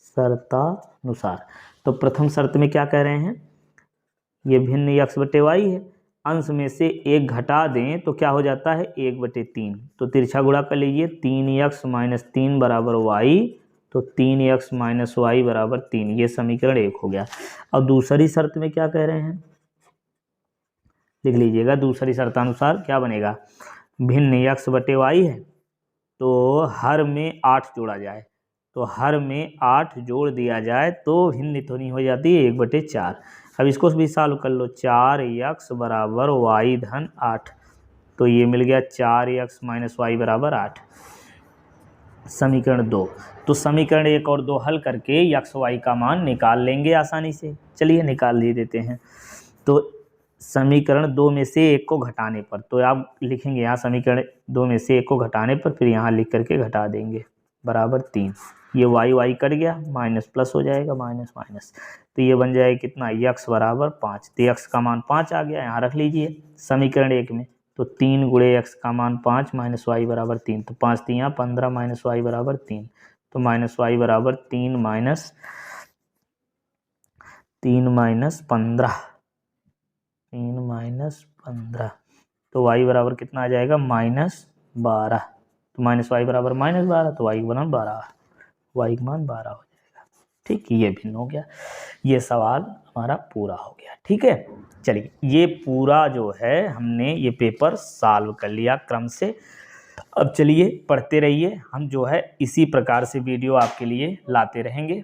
शर्तानुसार। तो प्रथम शर्त में क्या कह रहे हैं, ये भिन्न x/y है, अंश में से 1 घटा दें तो क्या हो जाता है, 1/3। तो तिरछा गुणा कर लीजिए, 3x - 3 बराबर y, तो 3x - y बराबर 3, ये समीकरण 1 हो गया। और दूसरी शर्त में क्या कह रहे हैं, लिख लीजिएगा। दूसरी शर्तानुसार क्या बनेगा, भिन्न x बटे y है तो हर में 8 जोड़ा जाए, तो हर में 8 जोड़ दिया जाए तो भिन्न तो नहीं हो जाती है 1/4। अब इसको भी सॉल्व कर लो, 4x बराबर y धन 8, तो ये मिल गया 4x माइनस वाई बराबर 8। समीकरण 2, तो समीकरण 1 और 2 हल करके x y का मान निकाल लेंगे आसानी से। चलिए निकाल ही देते हैं। तो समीकरण 2 में से 1 को घटाने पर, तो आप लिखेंगे यहाँ समीकरण 2 में से 1 को घटाने पर, फिर यहाँ लिख करके घटा देंगे, बराबर 3। ये y कट गया, माइनस प्लस हो जाएगा, माइनस माइनस, तो ये बन जाएगा कितना, x बराबर 5। तो x का मान 5 आ गया, यहाँ रख लीजिए समीकरण 1 में। तो 3 गुणे x का मान 5 माइनस वाई बराबर 3, तो 5 3 15 माइनस वाई बराबर 3, तो माइनस वाई बराबर 3 माइनस 15, 3 माइनस 15, तो y बराबर कितना आ जाएगा, -12। तो माइनस वाई बराबर -12, तो y का मान 12, y का मान 12 हो जाएगा। ठीक, ये भिन्न हो गया। ये सवाल हमारा पूरा हो गया। ठीक है, चलिए ये पूरा जो है हमने ये पेपर सॉल्व कर लिया क्रम से। अब चलिए पढ़ते रहिए, हम जो है इसी प्रकार से वीडियो आपके लिए लाते रहेंगे।